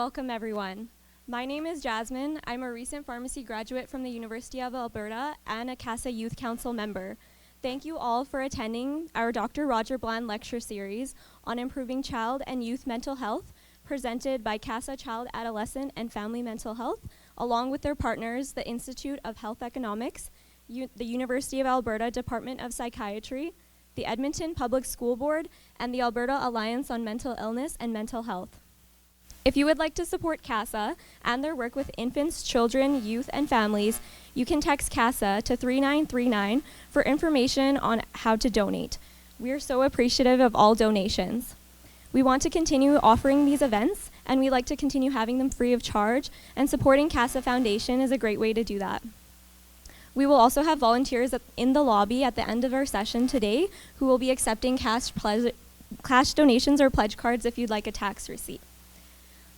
Welcome, everyone. My name is Jasmine. I'm a recent pharmacy graduate from the University of Alberta and a CASA Youth Council member. Thank you all for attending our Dr. Roger Bland lecture series on improving child and youth mental health, presented by CASA Child, Adolescent, and Family Mental Health, along with their partners, the Institute of Health Economics, the University of Alberta Department of Psychiatry, the Edmonton Public School Board, and the Alberta Alliance on Mental Illness and Mental Health. If you would like to support CASA and their work with infants, children, youth, and families, you can text CASA to 3939 for information on how to donate. We are so appreciative of all donations. We want to continue offering these events, and we like to continue having them free of charge, and supporting CASA Foundation is a great way to do that. We will also have volunteers in the lobby at the end of our session today who will be accepting cash donations or pledge cards if you'd like a tax receipt.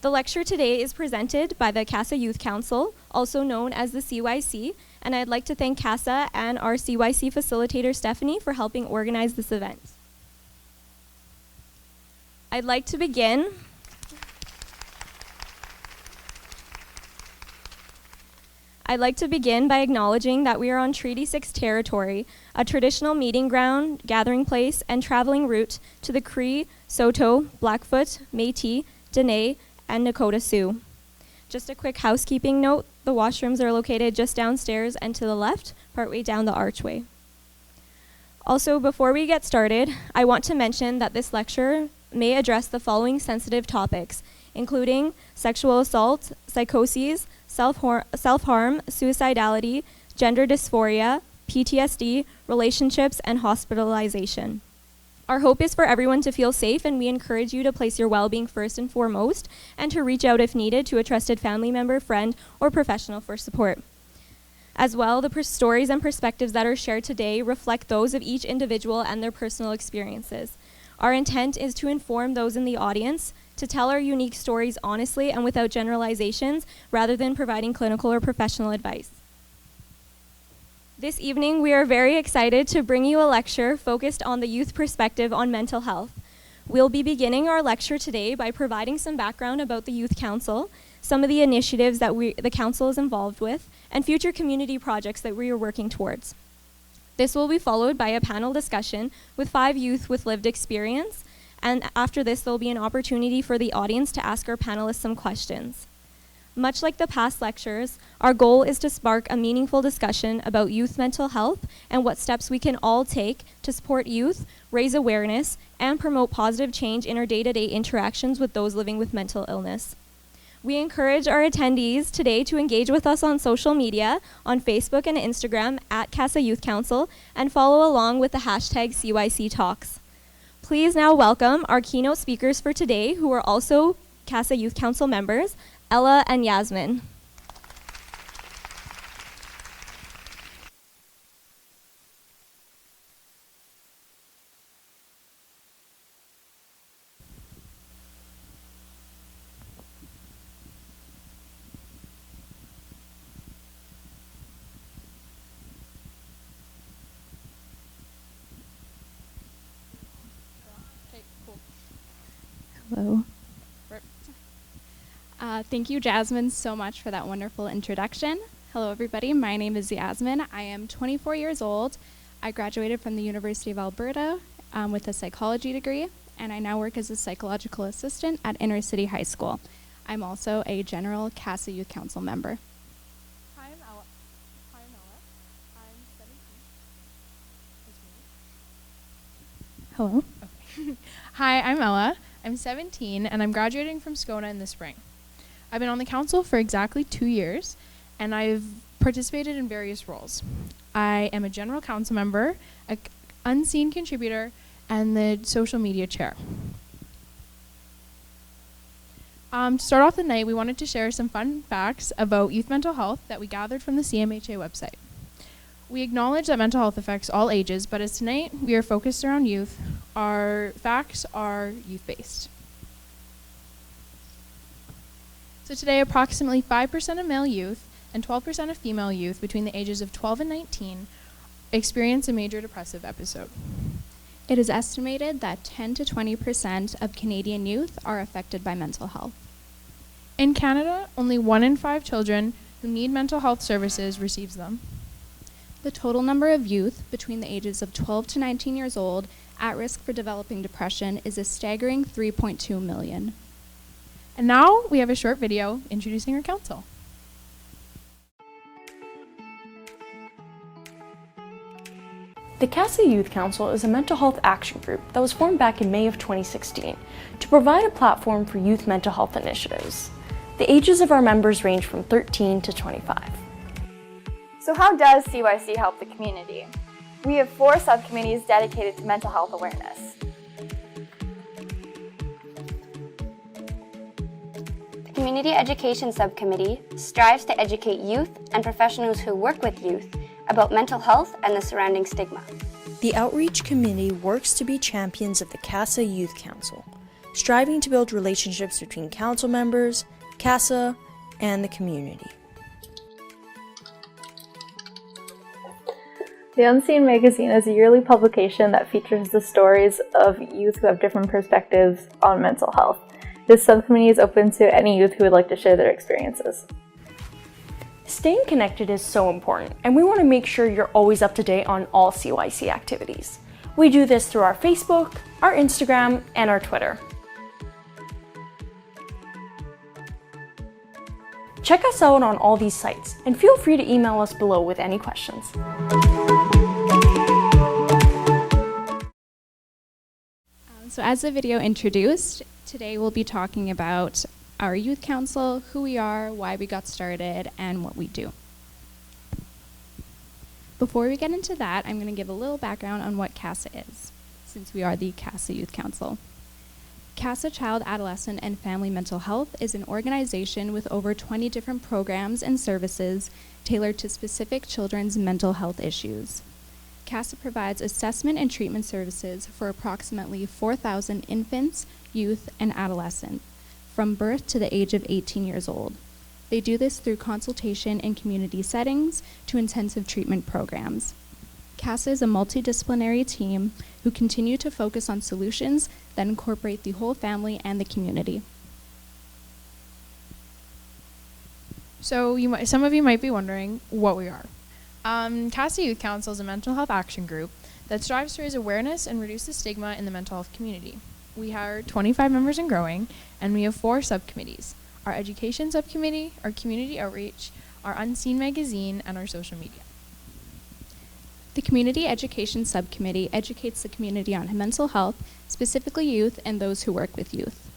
The lecture today is presented by the CASA Youth Council, also known as the CYC, and I'd like to thank CASA and our CYC facilitator, Stephanie, for helping organize this event. I'd like to begin by acknowledging that we are on Treaty 6 territory, a traditional meeting ground, gathering place, and traveling route to the Cree, Saulteaux, Blackfoot, Métis, Dene, and Nakota Sioux. Just a quick housekeeping note, the washrooms are located just downstairs and to the left, partway down the archway. Also, before we get started, I want to mention that this lecture may address the following sensitive topics, including sexual assault, psychoses, self-harm, suicidality, gender dysphoria, PTSD, relationships, and hospitalization. Our hope is for everyone to feel safe, and we encourage you to place your well-being first and foremost, and to reach out if needed to a trusted family member, friend, or professional for support. As well, the stories and perspectives that are shared today reflect those of each individual and their personal experiences. Our intent is to inform those in the audience, to tell our unique stories honestly and without generalizations, rather than providing clinical or professional advice. This evening, we are very excited to bring you a lecture focused on the youth perspective on mental health. We'll be beginning our lecture today by providing some background about the Youth Council, some of the initiatives that the Council is involved with, and future community projects that we are working towards. This will be followed by a panel discussion with 5 youth with lived experience, and after this, there'll be an opportunity for the audience to ask our panelists some questions. Much like the past lectures, our goal is to spark a meaningful discussion about youth mental health and what steps we can all take to support youth, raise awareness, and promote positive change in our day-to-day interactions with those living with mental illness. We encourage our attendees today to engage with us on social media, on Facebook and Instagram at CASA Youth Council, and follow along with the hashtag CYC Talks. Please now welcome our keynote speakers for today, who are also CASA Youth Council members, Ella and Yasmin. Okay, cool. Hello. Thank you, Jasmine, so much for that wonderful introduction. Hello, everybody. My name is Yasmin. I am 24 years old. I graduated from the University of Alberta with a psychology degree, and I now work as a psychological assistant at Inner City High School. I'm also a general CASA Youth Council member. Hi, I'm Ella. I'm 17. Hello. Okay. Hi, I'm Ella. I'm 17, and I'm graduating from SCONA in the spring. I've been on the council for exactly 2 years, and I've participated in various roles. I am a general council member, an unseen contributor, and the social media chair. To start off the night, we wanted to share some fun facts about youth mental health that we gathered from the CMHA website. We acknowledge that mental health affects all ages, but as tonight we are focused around youth, our facts are youth-based. So today, approximately 5% of male youth and 12% of female youth between the ages of 12 and 19 experience a major depressive episode. It is estimated that 10 to 20% of Canadian youth are affected by mental health. In Canada, only 1 in 5 children who need mental health services receives them. The total number of youth between the ages of 12 to 19 years old at risk for developing depression is a staggering 3.2 million. And now we have a short video introducing our council. The CASA Youth Council is a mental health action group that was formed back in May of 2016 to provide a platform for youth mental health initiatives. The ages of our members range from 13 to 25. So how does CYC help the community? We have 4 subcommittees dedicated to mental health awareness. The Community Education Subcommittee strives to educate youth and professionals who work with youth about mental health and the surrounding stigma. The Outreach Committee works to be champions of the CASA Youth Council, striving to build relationships between council members, CASA, and the community. The Unseen magazine is a yearly publication that features the stories of youth who have different perspectives on mental health. This subcommittee is open to any youth who would like to share their experiences. Staying connected is so important, and we want to make sure you're always up to date on all CYC activities. We do this through our Facebook, our Instagram, and our Twitter. Check us out on all these sites, and feel free to email us below with any questions. So as the video introduced, today we'll be talking about our youth council, who we are, why we got started, and what we do. Before we get into that, I'm going to give a little background on what CASA is, since we are the CASA Youth Council. CASA Child, Adolescent, and Family Mental Health is an organization with over 20 different programs and services tailored to specific children's mental health issues. CASA provides assessment and treatment services for approximately 4,000 infants, youth, and adolescents, from birth to the age of 18 years old. They do this through consultation in community settings to intensive treatment programs. CASA is a multidisciplinary team who continue to focus on solutions that incorporate the whole family and the community. So some of you might be wondering what we are. CASA Youth Council is a mental health action group that strives to raise awareness and reduce the stigma in the mental health community. We are 25 members and growing, and we have 4 subcommittees: our education subcommittee, our community outreach, our Unseen magazine, and our social media. The Community Education Subcommittee educates the community on mental health, specifically youth and those who work with youth.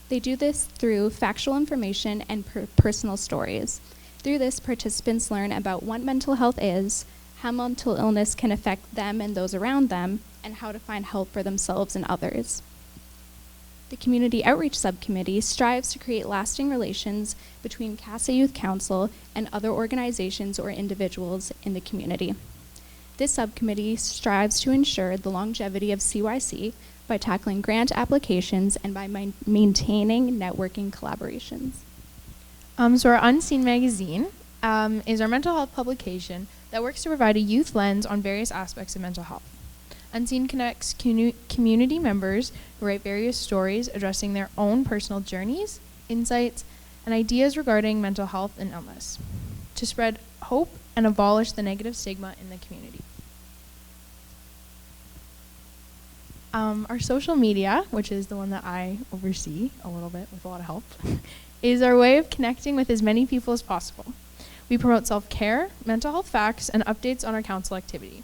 They do this through factual information and personal stories. Through this, participants learn about what mental health is, how mental illness can affect them and those around them, and how to find help for themselves and others. The Community Outreach Subcommittee strives to create lasting relations between CASA Youth Council and other organizations or individuals in the community. This subcommittee strives to ensure the longevity of CYC by tackling grant applications and by maintaining networking collaborations. So our Unseen magazine is our mental health publication that works to provide a youth lens on various aspects of mental health. Unseen connects community members who write various stories addressing their own personal journeys, insights, and ideas regarding mental health and illness to spread hope and abolish the negative stigma in the community. Our social media, which is the one that I oversee a little bit with a lot of help, is our way of connecting with as many people as possible. We promote self-care, mental health facts, and updates on our council activity.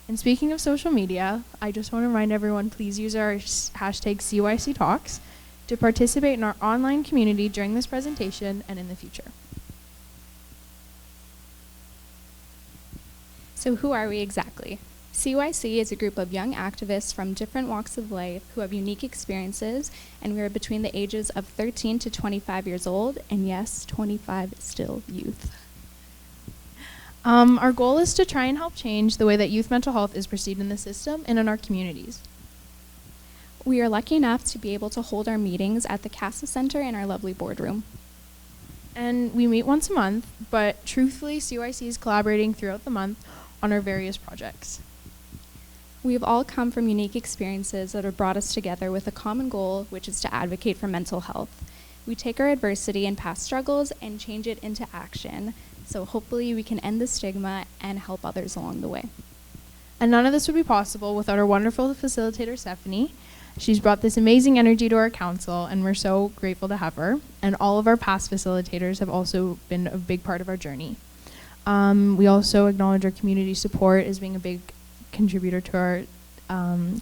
And speaking of social media, I just want to remind everyone, please use our hashtag CYC Talks to participate in our online community during this presentation and in the future. So who are we exactly? CYC is a group of young activists from different walks of life who have unique experiences, and we are between the ages of 13 to 25 years old, and yes, 25 is still youth. Our goal is to try and help change the way that youth mental health is perceived in the system and in our communities. We are lucky enough to be able to hold our meetings at the CASA Center in our lovely boardroom. And we meet once a month, but truthfully, CYC is collaborating throughout the month on our various projects. We have all come from unique experiences that have brought us together with a common goal, which is to advocate for mental health. We take our adversity and past struggles and change it into action. So hopefully we can end the stigma and help others along the way. And none of this would be possible without our wonderful facilitator, Stephanie. She's brought this amazing energy to our council, and we're so grateful to have her. And all of our past facilitators have also been a big part of our journey. We also acknowledge our community support as being a big contributor to our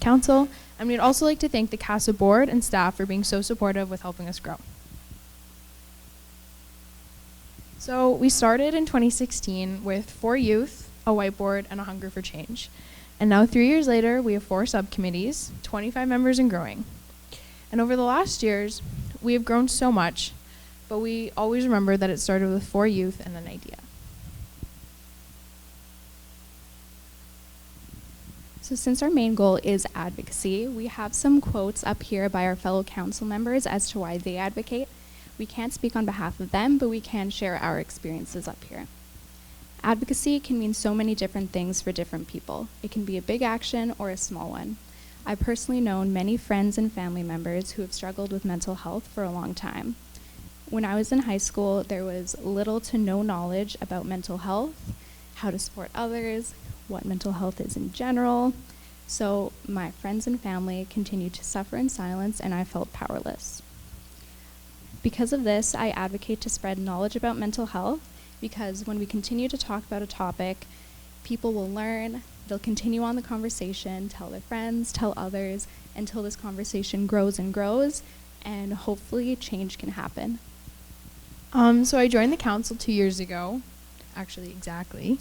council. And we'd also like to thank the CASA board and staff for being so supportive with helping us grow. So we started in 2016 with 4 youth, a whiteboard, and a hunger for change. And now 3 years later, we have 4 subcommittees, 25 members and growing. And over the last years, we have grown so much, but we always remember that it started with 4 youth and an idea. So since our main goal is advocacy, we have some quotes up here by our fellow council members as to why they advocate. We can't speak on behalf of them, but we can share our experiences up here. Advocacy can mean so many different things for different people. It can be a big action or a small one. I've personally known many friends and family members who have struggled with mental health for a long time. When I was in high school, there was little to no knowledge about mental health, how to support others, what mental health is in general. So my friends and family continued to suffer in silence, and I felt powerless. Because of this, I advocate to spread knowledge about mental health, because when we continue to talk about a topic, people will learn, they'll continue on the conversation, tell their friends, tell others, until this conversation grows and grows, and hopefully change can happen. So I joined the council 2 years ago, actually exactly,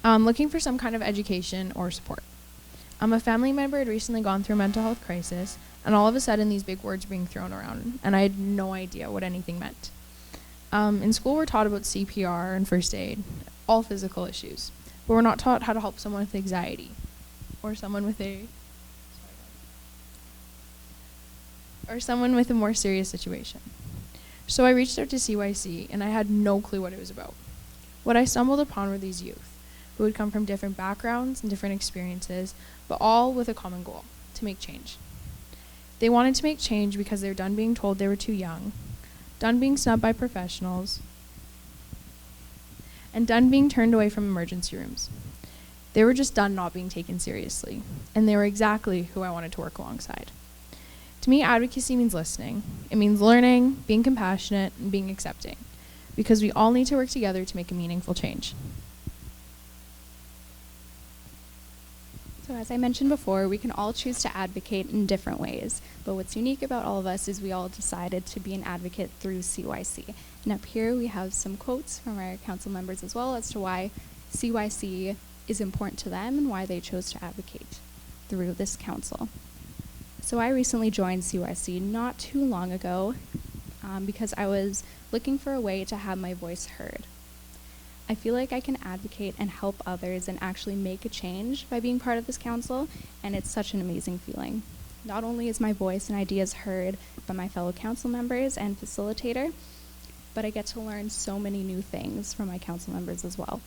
looking for some kind of education or support. A family member had recently gone through a mental health crisis, and all of a sudden these big words were being thrown around, and I had no idea what anything meant. In school we're taught about CPR and first aid, all physical issues, but we're not taught how to help someone with anxiety, or someone with a more serious situation. So I reached out to CYC, and I had no clue what it was about. What I stumbled upon were these youth, who would come from different backgrounds and different experiences, but all with a common goal, to make change. They wanted to make change because they were done being told they were too young, done being snubbed by professionals, and done being turned away from emergency rooms. They were just done not being taken seriously, and they were exactly who I wanted to work alongside. To me, advocacy means listening. It means learning, being compassionate, and being accepting, because we all need to work together to make a meaningful change. So as I mentioned before, we can all choose to advocate in different ways, but what's unique about all of us is we all decided to be an advocate through CYC. And up here we have some quotes from our council members as well as to why CYC is important to them and why they chose to advocate through this council. So I recently joined CYC not too long ago because I was looking for a way to have my voice heard. I feel like I can advocate and help others and actually make a change by being part of this council, and it's such an amazing feeling. Not only is my voice and ideas heard by my fellow council members and facilitator, but I get to learn so many new things from my council members as well.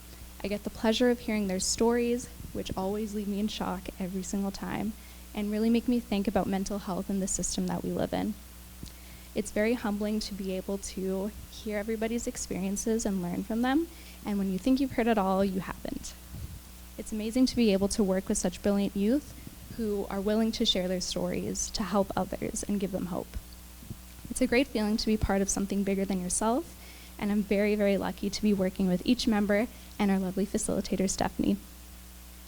I get the pleasure of hearing their stories, which always leave me in shock every single time, and really make me think about mental health and the system that we live in. It's very humbling to be able to hear everybody's experiences and learn from them, and when you think you've heard it all, you haven't. It's amazing to be able to work with such brilliant youth who are willing to share their stories to help others and give them hope. It's a great feeling to be part of something bigger than yourself, and I'm very, very lucky to be working with each member and our lovely facilitator, Stephanie.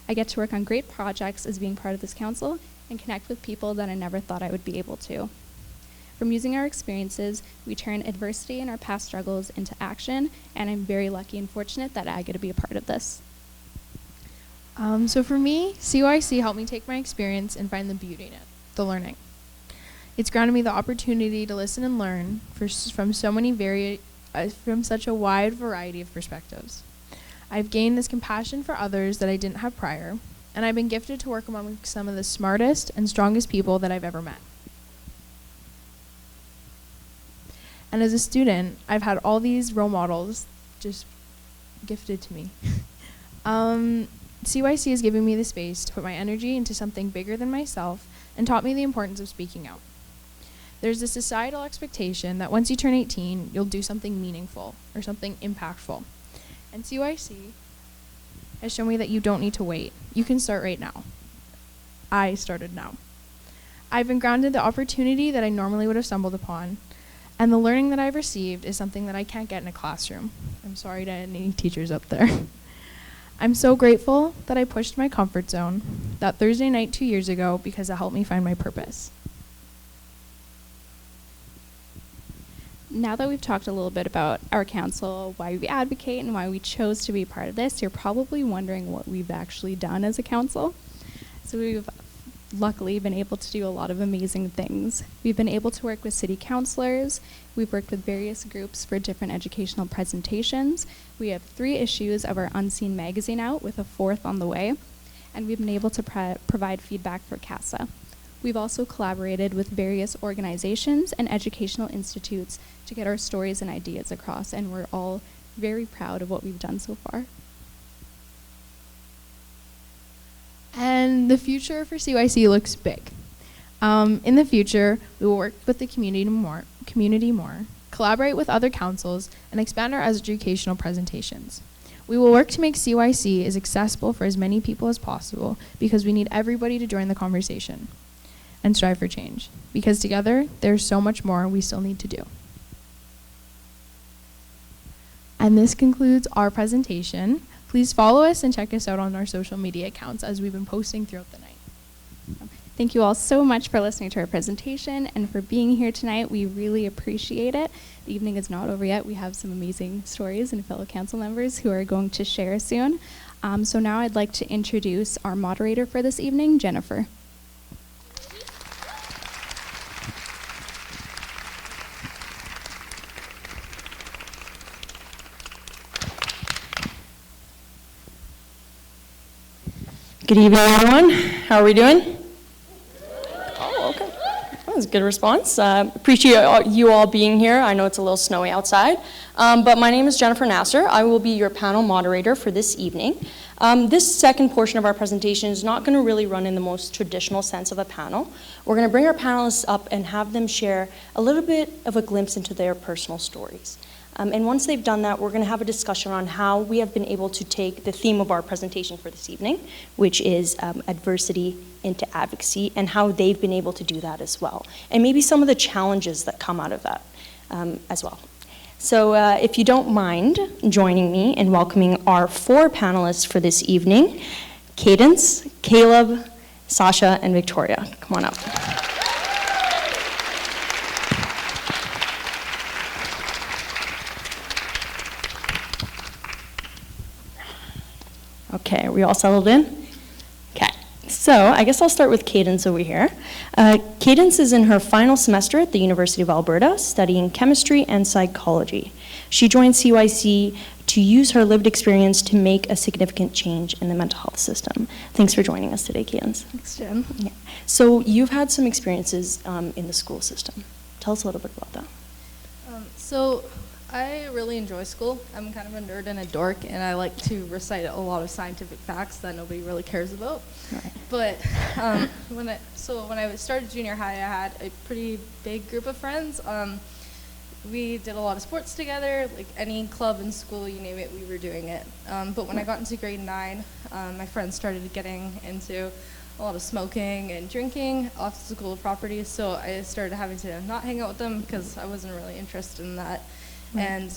I get to work on great projects as being part of this council and connect with people that I never thought I would be able to. From using our experiences, we turn adversity and our past struggles into action, and I'm very lucky and fortunate that I get to be a part of this. So for me, CYC helped me take my experience and find the beauty in it, the learning. It's granted me the opportunity to listen and learn from such a wide variety of perspectives. I've gained this compassion for others that I didn't have prior, and I've been gifted to work among some of the smartest and strongest people that I've ever met. And as a student, I've had all these role models just gifted to me. CYC has given me the space to put my energy into something bigger than myself and taught me the importance of speaking out. There's a societal expectation that once you turn 18, you'll do something meaningful or something impactful. And CYC has shown me that you don't need to wait. You can start right now. I started now. I've been granted the opportunity that I normally would have stumbled upon, and the learning that I've received is something that I can't get in a classroom. I'm sorry to any teachers up there. I'm so grateful that I pushed my comfort zone that Thursday night 2 years ago because it helped me find my purpose. Now that we've talked a little bit about our council, why we advocate, and why we chose to be part of this, you're probably wondering what we've actually done as a council. So we've luckily been able to do a lot of amazing things. We've been able to work with city councilors. We've worked with various groups for different educational presentations. We have 3 issues of our Unseen magazine out, with a 4th on the way. And we've been able to provide feedback for CASA. We've also collaborated with various organizations and educational institutes to get our stories and ideas across, and we're all very proud of what we've done so far. And the future for CYC looks big. In the future, we will work with the community more, collaborate with other councils, and expand our educational presentations. We will work to make CYC as accessible for as many people as possible because we need everybody to join the conversation and strive for change. Because together, there's so much more we still need to do. And this concludes our presentation. Please follow us and check us out on our social media accounts as we've been posting throughout the night. Thank you all so much for listening to our presentation and for being here tonight. We really appreciate it. The evening is not over yet. We have some amazing stories and fellow council members who are going to share soon. So now I'd like to introduce our moderator for this evening, Jennifer. Good evening, everyone. How are we doing? Oh, okay. That was a good response. Appreciate you all being here. I know it's a little snowy outside, but my name is Jennifer Nasser. I will be your panel moderator for this evening. This second portion of our presentation is not going to really run in the most traditional sense of a panel. We're going to bring our panelists up and have them share a little bit of a glimpse into their personal stories. And once they've done that, we're going to have a discussion on how we have been able to take the theme of our presentation for this evening, which is adversity into advocacy, and how they've been able to do that as well. And maybe some of the challenges that come out of that as well. So if you don't mind joining me in welcoming our 4 panelists for this evening, Cadence, Caleb, Sasha, and Victoria. Come on up. Okay, are we all settled in? Okay, so I guess I'll start with Cadence over here. Cadence is in her final semester at the University of Alberta, studying chemistry and psychology. She joined CYC to use her lived experience to make a significant change in the mental health system. Thanks for joining us today, Cadence. Thanks, Jen. Yeah. So you've had some experiences in the school system. Tell us a little bit about that. So I really enjoy school. I'm kind of a nerd and a dork, and I like to recite a lot of scientific facts that nobody really cares about. Right. But when I started junior high, I had a pretty big group of friends. We did a lot of sports together, like any club in school, you name it, we were doing it. But when I got into grade 9, my friends started getting into a lot of smoking and drinking off the school property, so I started having to not hang out with them because I wasn't really interested in that. And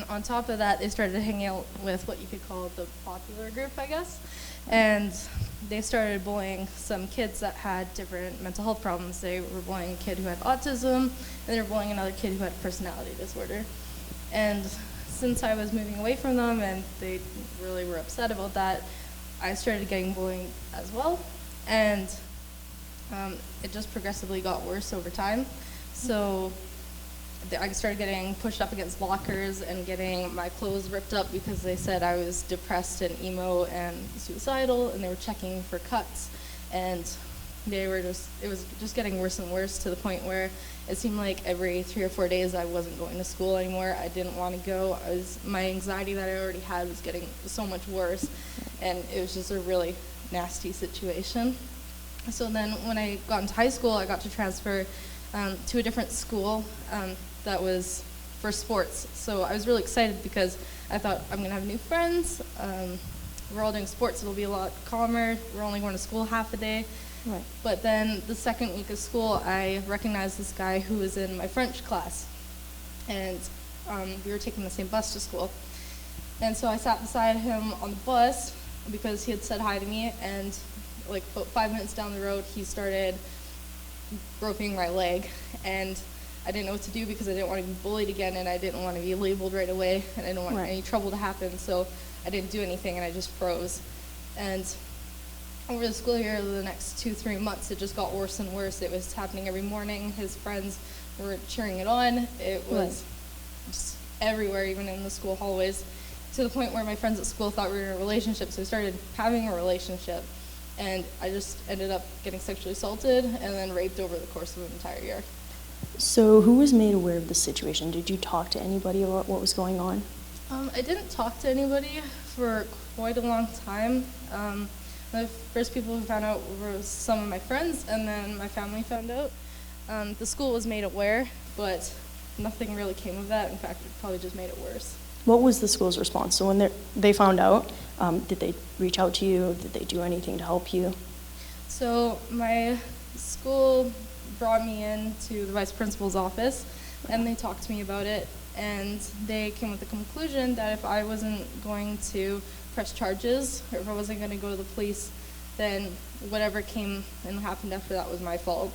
on top of that, they started hanging out with what you could call the popular group, I guess. And they started bullying some kids that had different mental health problems. They were bullying a kid who had autism, and they were bullying another kid who had personality disorder. And since I was moving away from them and they really were upset about that, I started getting bullied as well. And it just progressively got worse over time. So I started getting pushed up against lockers and getting my clothes ripped up because they said I was depressed and emo and suicidal, and they were checking for cuts. And it was just getting worse and worse to the point where it seemed like every 3 or 4 days I wasn't going to school anymore. I didn't want to go. My anxiety that I already had was getting so much worse, and it was just a really nasty situation. So then when I got into high school, I got to transfer to a different school that was for sports. So I was really excited because I thought I'm going to have new friends. We're all doing sports, it'll be a lot calmer. We're only going to school half a day. Right. But then the second week of school, I recognized this guy who was in my French class. And we were taking the same bus to school. And so I sat beside him on the bus because he had said hi to me, and like about 5 minutes down the road, he started groping my leg, and I didn't know what to do because I didn't want to be bullied again, and I didn't want to be labeled right away, and I didn't want any trouble to happen, so I didn't do anything, and I just froze. And over the school year, the next 2-3 months, it just got worse and worse. It was happening every morning. His friends were cheering it on. It was just everywhere, even in the school hallways, to the point where my friends at school thought we were in a relationship, so we started having a relationship. And I just ended up getting sexually assaulted and then raped over the course of an entire year. So who was made aware of the situation? Did you talk to anybody about what was going on? I didn't talk to anybody for quite a long time. The first people who found out were some of my friends, and then my family found out. The school was made aware, but nothing really came of that. In fact, it probably just made it worse. What was the school's response? So when they found out, did they reach out to you? Did they do anything to help you? So my school brought me into the vice principal's office, and they talked to me about it, and they came with the conclusion that if I wasn't going to press charges, or if I wasn't going to go to the police, then whatever came and happened after that was my fault.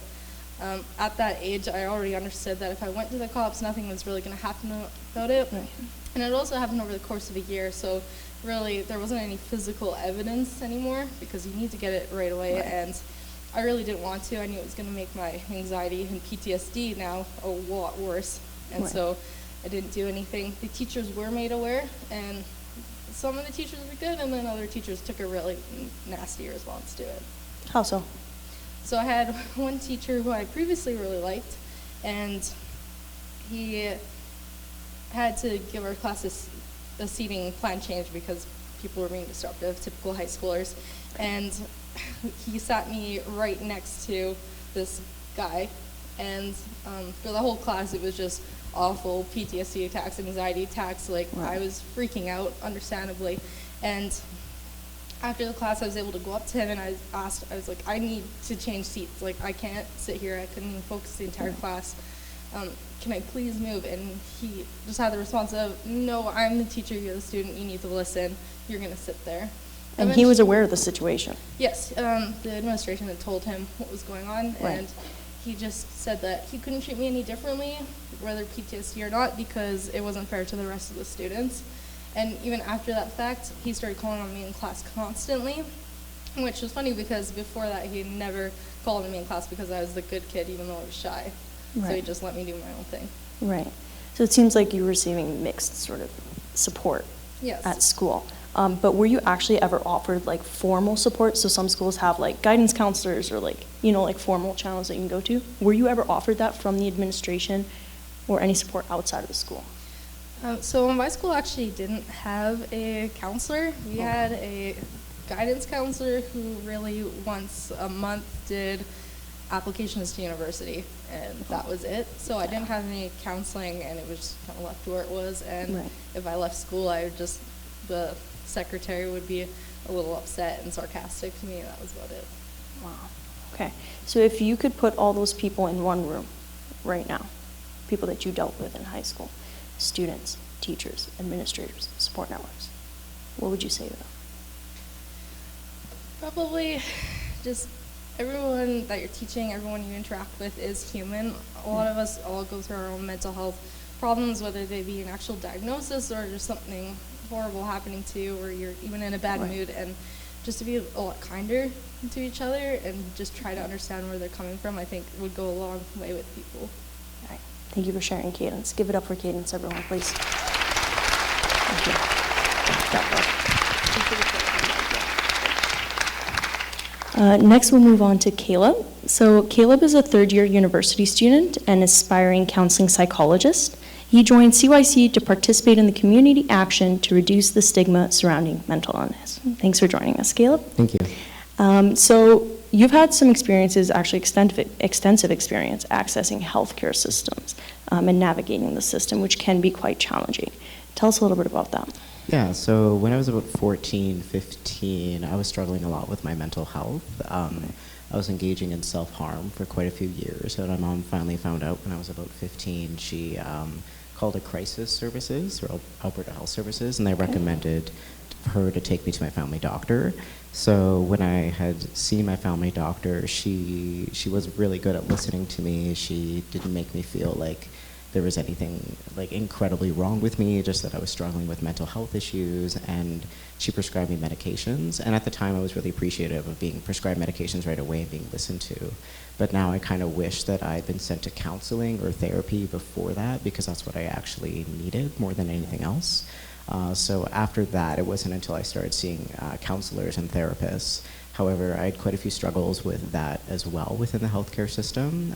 At that age, I already understood that if I went to the cops, nothing was really going to happen about it. Right. And it also happened over the course of a year, so really there wasn't any physical evidence anymore because you need to get it right away. Right. And I really didn't want to. I knew it was going to make my anxiety and PTSD now a lot worse. And so I didn't do anything. The teachers were made aware, and some of the teachers were good, and then other teachers took a really nasty response to it. How so? So I had one teacher who I previously really liked, and he had to give our class a seating plan change because people were being disruptive, typical high schoolers. And he sat me right next to this guy, and for the whole class it was just awful PTSD attacks, anxiety attacks, like I was freaking out, understandably. And after the class I was able to go up to him and I was like, I need to change seats, like I can't sit here, I couldn't even focus the entire class. Can I please move? And he just had the response of, no, I'm the teacher, you're the student, you need to listen, you're going to sit there. And he was aware of the situation? Yes, the administration had told him what was going on, and he just said that he couldn't treat me any differently, whether PTSD or not, because it wasn't fair to the rest of the students. And even after that fact, he started calling on me in class constantly, which was funny because before that he never called on me in class because I was the good kid, even though I was shy. So he just let me do my own thing. Right. So it seems like you were receiving mixed sort of support at school. But were you actually ever offered like formal support? So some schools have like guidance counselors or like, you know, like formal channels that you can go to. Were you ever offered that from the administration or any support outside of the school? So my school actually didn't have a counselor. We had a guidance counselor who really once a month did applications to university, and that was it. So I didn't have any counseling, and it was just kind of left where it was. And if I left school, I would just, the secretary would be a little upset and sarcastic to me, and that was about it. Wow. Okay. So if you could put all those people in one room right now, people that you dealt with in high school, students, teachers, administrators, support networks, what would you say to them? Probably just everyone that you're teaching, everyone you interact with is human. A lot of us all go through our own mental health problems, whether they be an actual diagnosis or just something horrible happening to you, or you're even in a bad mood, and just to be a lot kinder to each other and just try to understand where they're coming from, I think would go a long way with people. All right. Thank you for sharing, Cadence. Give it up for Cadence, everyone, please. Thank you. Next, we'll move on to Caleb. So Caleb is a third-year university student and aspiring counseling psychologist. He joined CYC to participate in the community action to reduce the stigma surrounding mental illness. Thanks for joining us, Caleb. Thank you. So you've had some experiences, actually extensive experience accessing healthcare systems and navigating the system, which can be quite challenging. Tell us a little bit about that. Yeah, so when I was about 14, 15, I was struggling a lot with my mental health. I was engaging in self-harm for quite a few years, and my mom finally found out when I was about 15. She called a crisis services, or Alberta Health Services, and they recommended her to take me to my family doctor. So when I had seen my family doctor, she was really good at listening to me. She didn't make me feel like there was anything like incredibly wrong with me, just that I was struggling with mental health issues, and she prescribed me medications. And at the time I was really appreciative of being prescribed medications right away and being listened to. But now I kind of wish that I'd been sent to counseling or therapy before that, because that's what I actually needed more than anything else. So after that, it wasn't until I started seeing counselors and therapists. However, I had quite a few struggles with that as well within the healthcare system.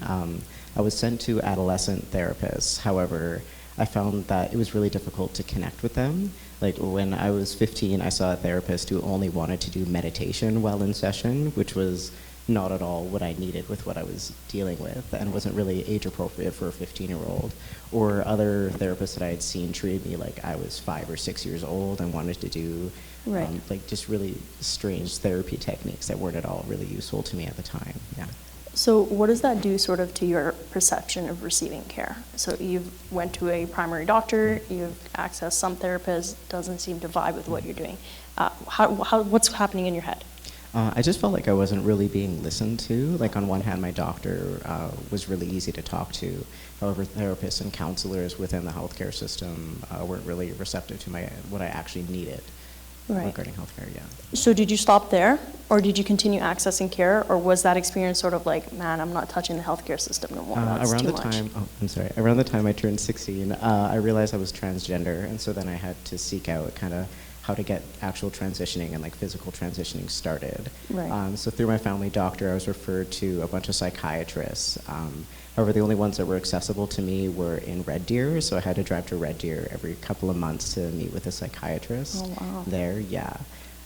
I was sent to adolescent therapists. However, I found that it was really difficult to connect with them. Like when I was 15, I saw a therapist who only wanted to do meditation while in session, which was not at all what I needed with what I was dealing with, and wasn't really age appropriate for a 15-year-old. Or other therapists that I had seen treated me like I was 5 or 6 years old and wanted to do like just really strange therapy techniques that weren't at all really useful to me at the time. Yeah. So what does that do sort of to your perception of receiving care? So you've went to a primary doctor, you've accessed some therapists, doesn't seem to vibe with what you're doing. What's happening in your head? I just felt like I wasn't really being listened to. Like on one hand, my doctor was really easy to talk to. However, therapists and counselors within the healthcare system weren't really receptive to what I actually needed regarding healthcare. Yeah. So did you stop there, or did you continue accessing care, or was that experience sort of like, man, I'm not touching the healthcare system no more? That's around too the much. time, around the time I turned 16, I realized I was transgender, and so then I had to seek out kind of how to get actual transitioning and like physical transitioning started. Right. So through my family doctor, I was referred to a bunch of psychiatrists. However, the only ones that were accessible to me were in Red Deer, so I had to drive to Red Deer every couple of months to meet with a psychiatrist there. Yeah.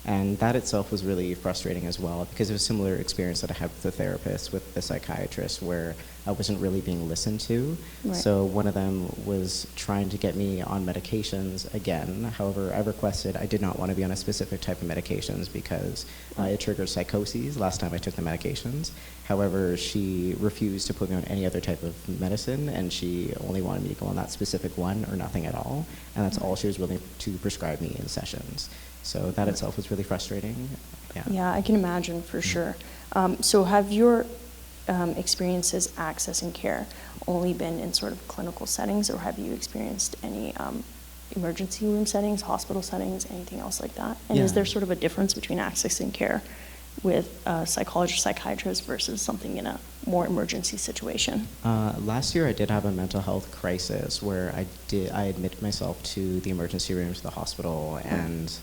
And that itself was really frustrating as well, because it was a similar experience that I had with the therapist, with the psychiatrist, where I wasn't really being listened to. Right. So one of them was trying to get me on medications again. However, I requested I did not want to be on a specific type of medications because it triggered psychoses last time I took the medications. However, she refused to put me on any other type of medicine, and she only wanted me to go on that specific one or nothing at all. And that's all she was willing to prescribe me in sessions. So that itself was really frustrating. Yeah, I can imagine for sure. So have your experiences accessing care only been in sort of clinical settings, or have you experienced any emergency room settings, hospital settings, anything else like that? And is there sort of a difference between accessing care with a psychologist, psychiatrist versus something in a more emergency situation? Last year I did have a mental health crisis where I admitted myself to the emergency room, to the hospital, and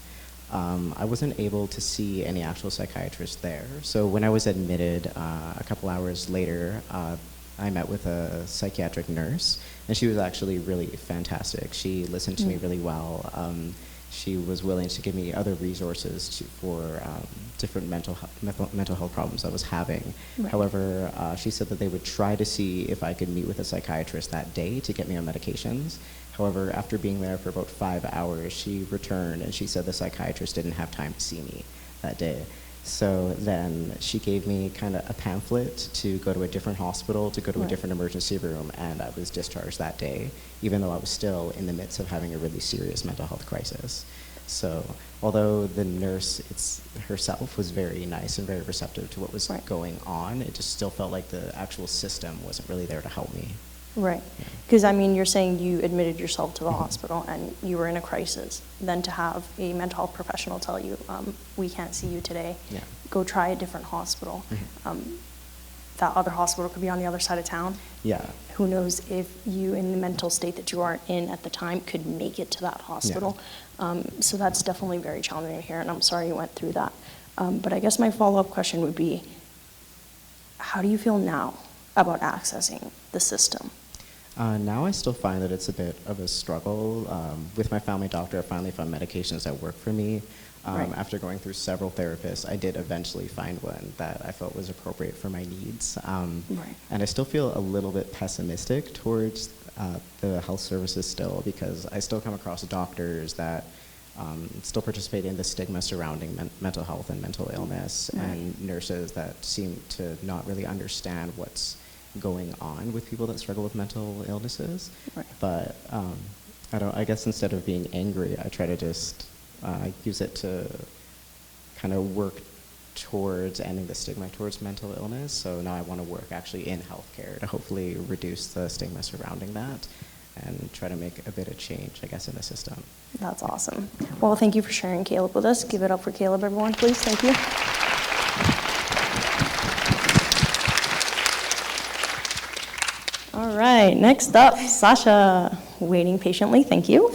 I wasn't able to see any actual psychiatrist there. So when I was admitted, a couple hours later, I met with a psychiatric nurse, and she was actually really fantastic. She listened to me really well. She was willing to give me other resources for different mental health problems I was having. Right. However, she said that they would try to see if I could meet with a psychiatrist that day to get me on medications. However, after being there for about 5 hours, she returned and she said the psychiatrist didn't have time to see me that day. So then she gave me kind of a pamphlet to go to a different hospital, to go to a different emergency room, and I was discharged that day, even though I was still in the midst of having a really serious mental health crisis. So although the nurse herself was very nice and very receptive to what was going on, it just still felt like the actual system wasn't really there to help me. Right, because I mean, you're saying you admitted yourself to the hospital and you were in a crisis. Then to have a mental health professional tell you, we can't see you today, go try a different hospital. That other hospital could be on the other side of town. Yeah. Who knows if you, in the mental state that you are in at the time, could make it to that hospital. So that's definitely very challenging to hear, and I'm sorry you went through that. But I guess my follow-up question would be, how do you feel now about accessing the system? Now I still find that it's a bit of a struggle. With my family doctor, I finally found medications that work for me. After going through several therapists, I did eventually find one that I felt was appropriate for my needs. And I still feel a little bit pessimistic towards the health services still, because I still come across doctors that still participate in the stigma surrounding mental health and mental illness, and nurses that seem to not really understand what's going on with people that struggle with mental illnesses. But I guess instead of being angry, I try to just use it to kind of work towards ending the stigma towards mental illness. So now I want to work actually in healthcare to hopefully reduce the stigma surrounding that and try to make a bit of change, I guess, in the system. That's awesome. Well, thank you for sharing, Caleb, with us. Give it up for Caleb, everyone, please. Thank you. All right, next up, Sasha. Waiting patiently, thank you.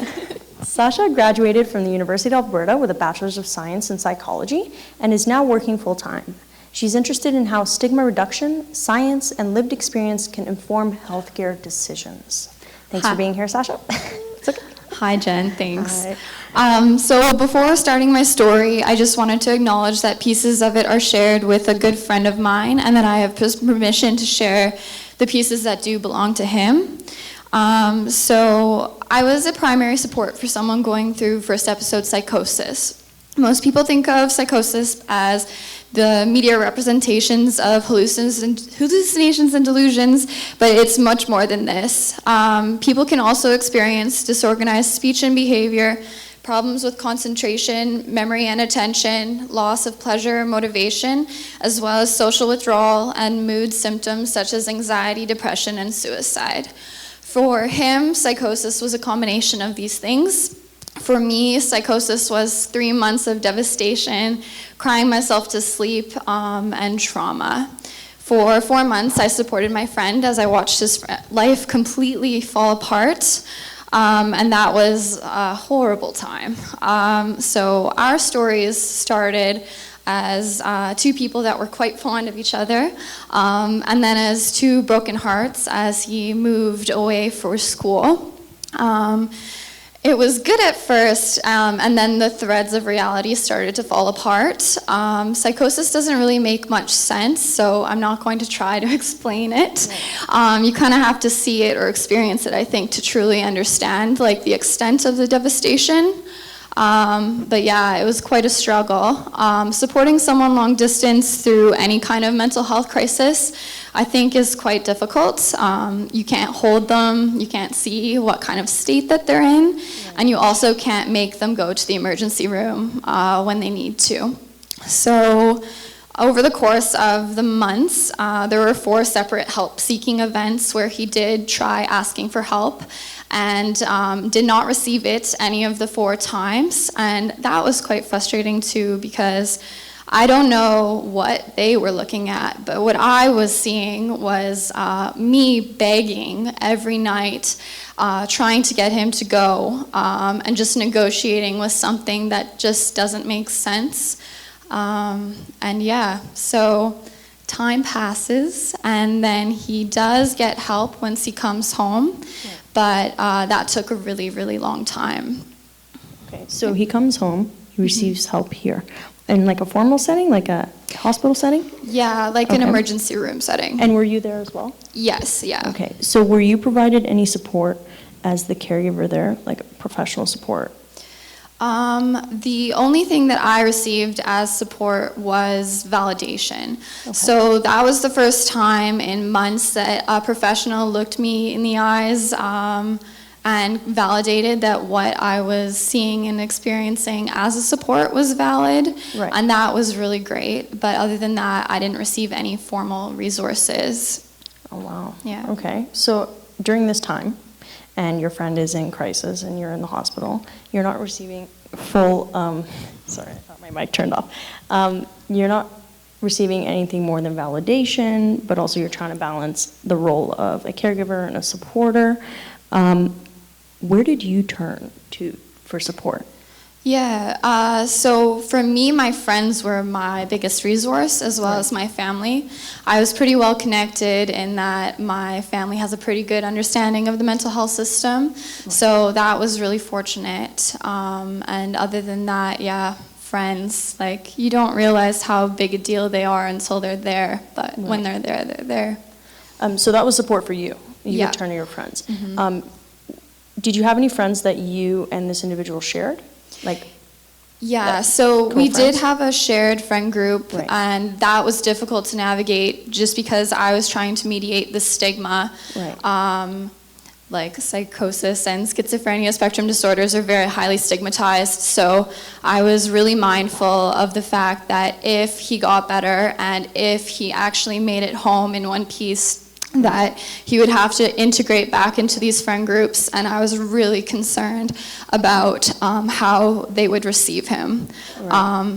Sasha graduated from the University of Alberta with a Bachelor's of Science in Psychology and is now working full-time. She's interested in how stigma reduction, science, and lived experience can inform healthcare decisions. Thanks for being here, Sasha. It's okay. Hi, Jen. Thanks. So before starting my story, I just wanted to acknowledge that pieces of it are shared with a good friend of mine, and that I have permission to share the pieces that do belong to him. So I was a primary support for someone going through first episode psychosis. Most people think of psychosis as the media representations of hallucinations and delusions, but it's much more than this. People can also experience disorganized speech and behavior, problems with concentration, memory and attention, loss of pleasure, motivation, as well as social withdrawal and mood symptoms such as anxiety, depression, and suicide. For him, psychosis was a combination of these things. For me, psychosis was 3 months of devastation, crying myself to sleep, and trauma. For 4 months, I supported my friend as I watched his life completely fall apart, and that was a horrible time. So our stories started as 2 people that were quite fond of each other, and then as 2 broken hearts as he moved away for school. It was good at first, and then the threads of reality started to fall apart. Psychosis doesn't really make much sense, so I'm not going to try to explain it. You kind of have to see it or experience it, I think, to truly understand like the extent of the devastation. But yeah, it was quite a struggle. Supporting someone long distance through any kind of mental health crisis, I think, is quite difficult. You can't hold them, you can't see what kind of state that they're in, and you also can't make them go to the emergency room when they need to. So over the course of the months, there were 4 separate help-seeking events where he did try asking for help, and did not receive it any of the 4 times. And that was quite frustrating too, because I don't know what they were looking at, but what I was seeing was me begging every night, trying to get him to go, and just negotiating with something that just doesn't make sense. And yeah, so time passes, and then he does get help once he comes home. But that took a really, really long time. Okay, so he comes home, he receives help here. In like a formal setting, like a hospital setting? Yeah, like an emergency room setting. And were you there as well? Yes, yeah. Okay, so were you provided any support as the caregiver there, like professional support? The only thing that I received as support was validation. So that was the first time in months that a professional looked me in the eyes and validated that what I was seeing and experiencing as a support was valid. And that was really great. But other than that, I didn't receive any formal resources. Oh, wow. Yeah. Okay, so during this time, and your friend is in crisis and you're in the hospital, you're not receiving full, sorry, I thought my mic turned off. You're not receiving anything more than validation, but also you're trying to balance the role of a caregiver and a supporter. Where did you turn to for support? Yeah, so for me, my friends were my biggest resource as well as my family. I was pretty well connected in that my family has a pretty good understanding of the mental health system, so that was really fortunate. And other than that, yeah, friends, like you don't realize how big a deal they are until they're there, but when they're there, they're there. So that was support for you. You Yeah. would turn to your friends. Did you have any friends that you and this individual shared? Yeah, so we did friends? have a shared friend group, Right. and that was difficult to navigate just because I was trying to mediate the stigma. Right. Like psychosis and schizophrenia spectrum disorders are very highly stigmatized, so I was really mindful of the fact that if he got better and if he actually made it home in one piece, that he would have to integrate back into these friend groups, and I was really concerned about how they would receive him.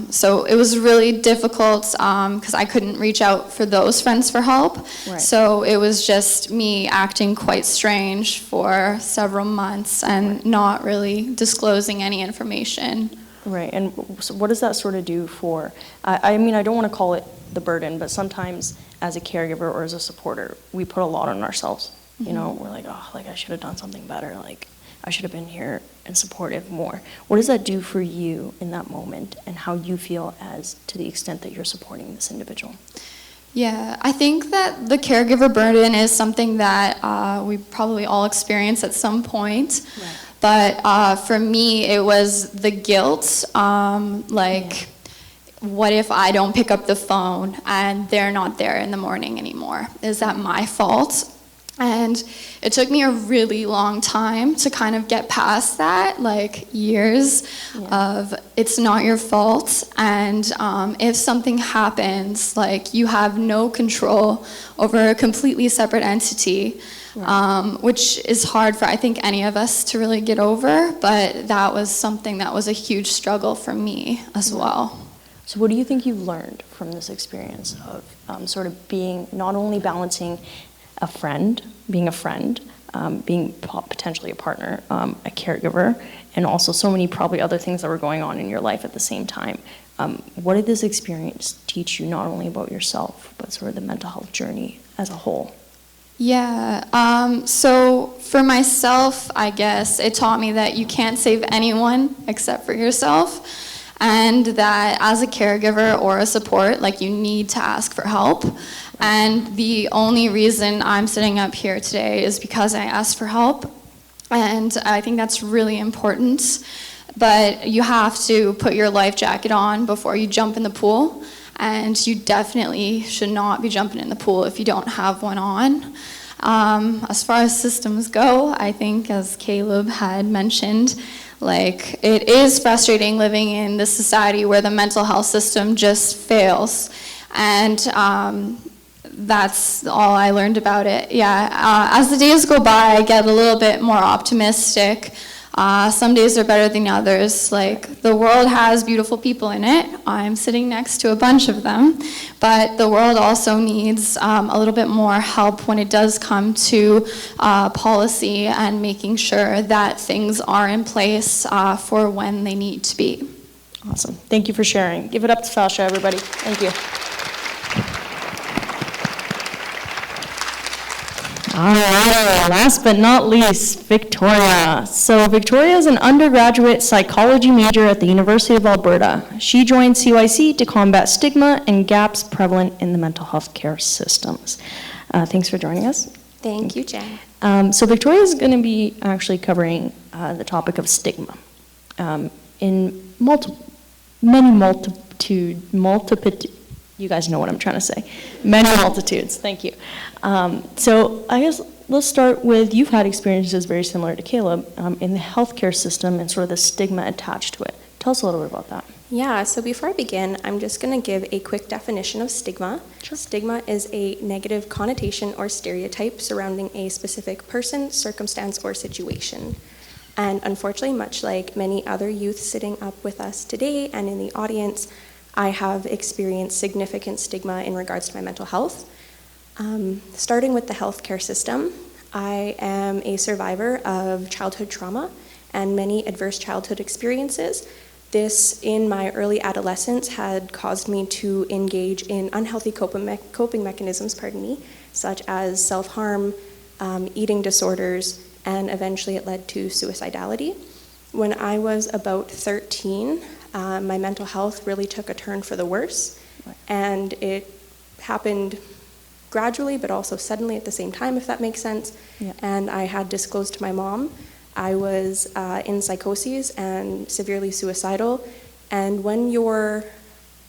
So it was really difficult because I couldn't reach out for those friends for help. Right. So it was just me acting quite strange for several months and not really disclosing any information. Right, and so what does that sort of do for, I mean, I don't want to call it the burden, but sometimes as a caregiver or as a supporter, we put a lot on ourselves. You know, we're like, oh, like I should have done something better. Like I should have been here and supportive more. What does that do for you in that moment and how you feel as to the extent that you're supporting this individual? Yeah, I think that the caregiver burden is something that we probably all experience at some point. Right. But for me, it was the guilt, what if I don't pick up the phone and they're not there in the morning anymore? Is that my fault? And it took me a really long time to kind of get past that, like years of it's not your fault. And if something happens, like you have no control over a completely separate entity, which is hard for, I think, any of us to really get over. But that was something that was a huge struggle for me as well. So what do you think you've learned from this experience of sort of being, not only balancing a friend, being potentially a partner, a caregiver, and also so many probably other things that were going on in your life at the same time? What did this experience teach you, not only about yourself, but sort of the mental health journey as a whole? Yeah, so for myself, I guess it taught me that you can't save anyone except for yourself. And that as a caregiver or a support, like you need to ask for help. And the only reason I'm sitting up here today is because I asked for help. And I think that's really important. But you have to put your life jacket on before you jump in the pool. And you definitely should not be jumping in the pool if you don't have one on. As far as systems go, I think, as Caleb had mentioned, like it is frustrating living in this society where the mental health system just fails. And that's all I learned about it. Yeah, as the days go by, I get a little bit more optimistic. Some days are better than others. Like, the world has beautiful people in it. I'm sitting next to a bunch of them. But the world also needs a little bit more help when it does come to policy and making sure that things are in place for when they need to be. Awesome. Thank you for sharing. Give it up to Sasha, everybody. Thank you. All right, last but not least, Victoria. So Victoria is an undergraduate psychology major at the University of Alberta. She joined CYC to combat stigma and gaps prevalent in the mental health care systems. Thanks for joining us. Thank you, Jen. So Victoria is going to be actually covering the topic of stigma in you guys know what I'm trying to say. Many multitudes, thank you. So I guess let's start with, you've had experiences very similar to Caleb in the healthcare system and sort of the stigma attached to it. Tell us a little bit about that. Yeah, so before I begin, I'm just going to give a quick definition of stigma. Sure. Stigma is a negative connotation or stereotype surrounding a specific person, circumstance, or situation. And unfortunately, much like many other youth sitting up with us today and in the audience, I have experienced significant stigma in regards to my mental health. Starting with the healthcare system, I am a survivor of childhood trauma and many adverse childhood experiences. This, in my early adolescence, had caused me to engage in unhealthy coping mechanisms, such as self-harm, eating disorders, and eventually it led to suicidality. When I was about 13, my mental health really took a turn for the worse, and it happened gradually but also suddenly at the same time, if that makes sense. Yeah. And I had disclosed to my mom I was in psychoses and severely suicidal. And when your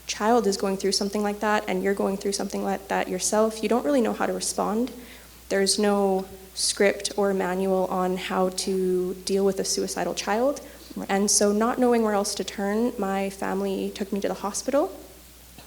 child is going through something like that and you're going through something like that yourself, you don't really know how to respond. There's no script or manual on how to deal with a suicidal child. Right. And so not knowing where else to turn, my family took me to the hospital.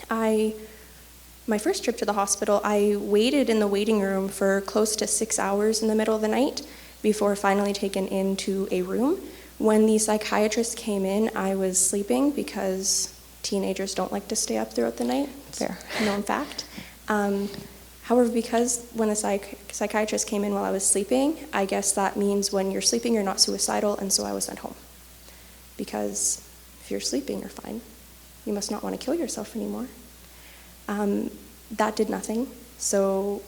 My first trip to the hospital, I waited in the waiting room for close to 6 hours in the middle of the night before finally taken into a room. When the psychiatrist came in, I was sleeping because teenagers don't like to stay up throughout the night. Fair. Known fact. However, because when the psychiatrist came in while I was sleeping, I guess that means when you're sleeping, you're not suicidal, and so I was sent home. Because if you're sleeping, you're fine. You must not want to kill yourself anymore. That did nothing. So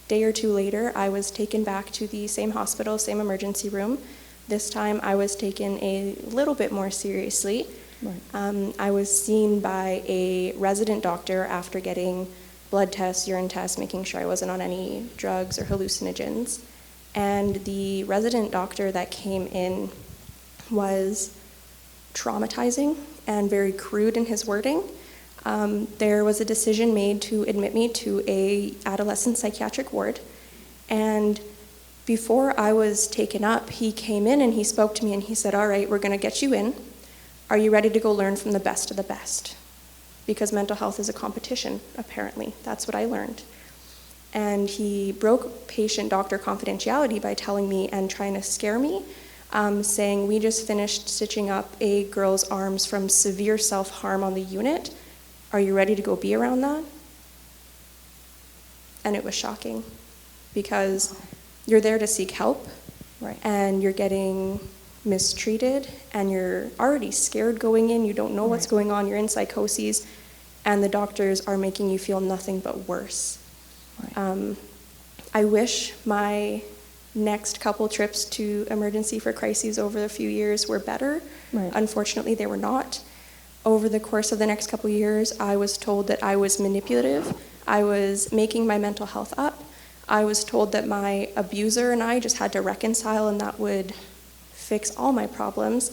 a day or two later, I was taken back to the same hospital, same emergency room. This time, I was taken a little bit more seriously. Right. I was seen by a resident doctor after getting blood tests, urine tests, making sure I wasn't on any drugs or hallucinogens. And the resident doctor that came in was traumatizing and very crude in his wording. There was a decision made to admit me to a adolescent psychiatric ward, and before I was taken up, he came in and he spoke to me and he said, "All right, we're going to get you in. Are you ready to go learn from the best of the best?" Because mental health is a competition, apparently. That's what I learned. And he broke patient-doctor confidentiality by telling me and trying to scare me, saying, "We just finished stitching up a girl's arms from severe self-harm on the unit. Are you ready to go be around that?" And it was shocking because you're there to seek help, right, and you're getting mistreated and you're already scared going in. You don't know what's going on. You're in psychoses and the doctors are making you feel nothing but worse. Right. I wish my next couple trips to emergency for crises over a few years were better. Right. Unfortunately, they were not. Over the course of the next couple years, I was told that I was manipulative. I was making my mental health up. I was told that my abuser and I just had to reconcile and that would fix all my problems.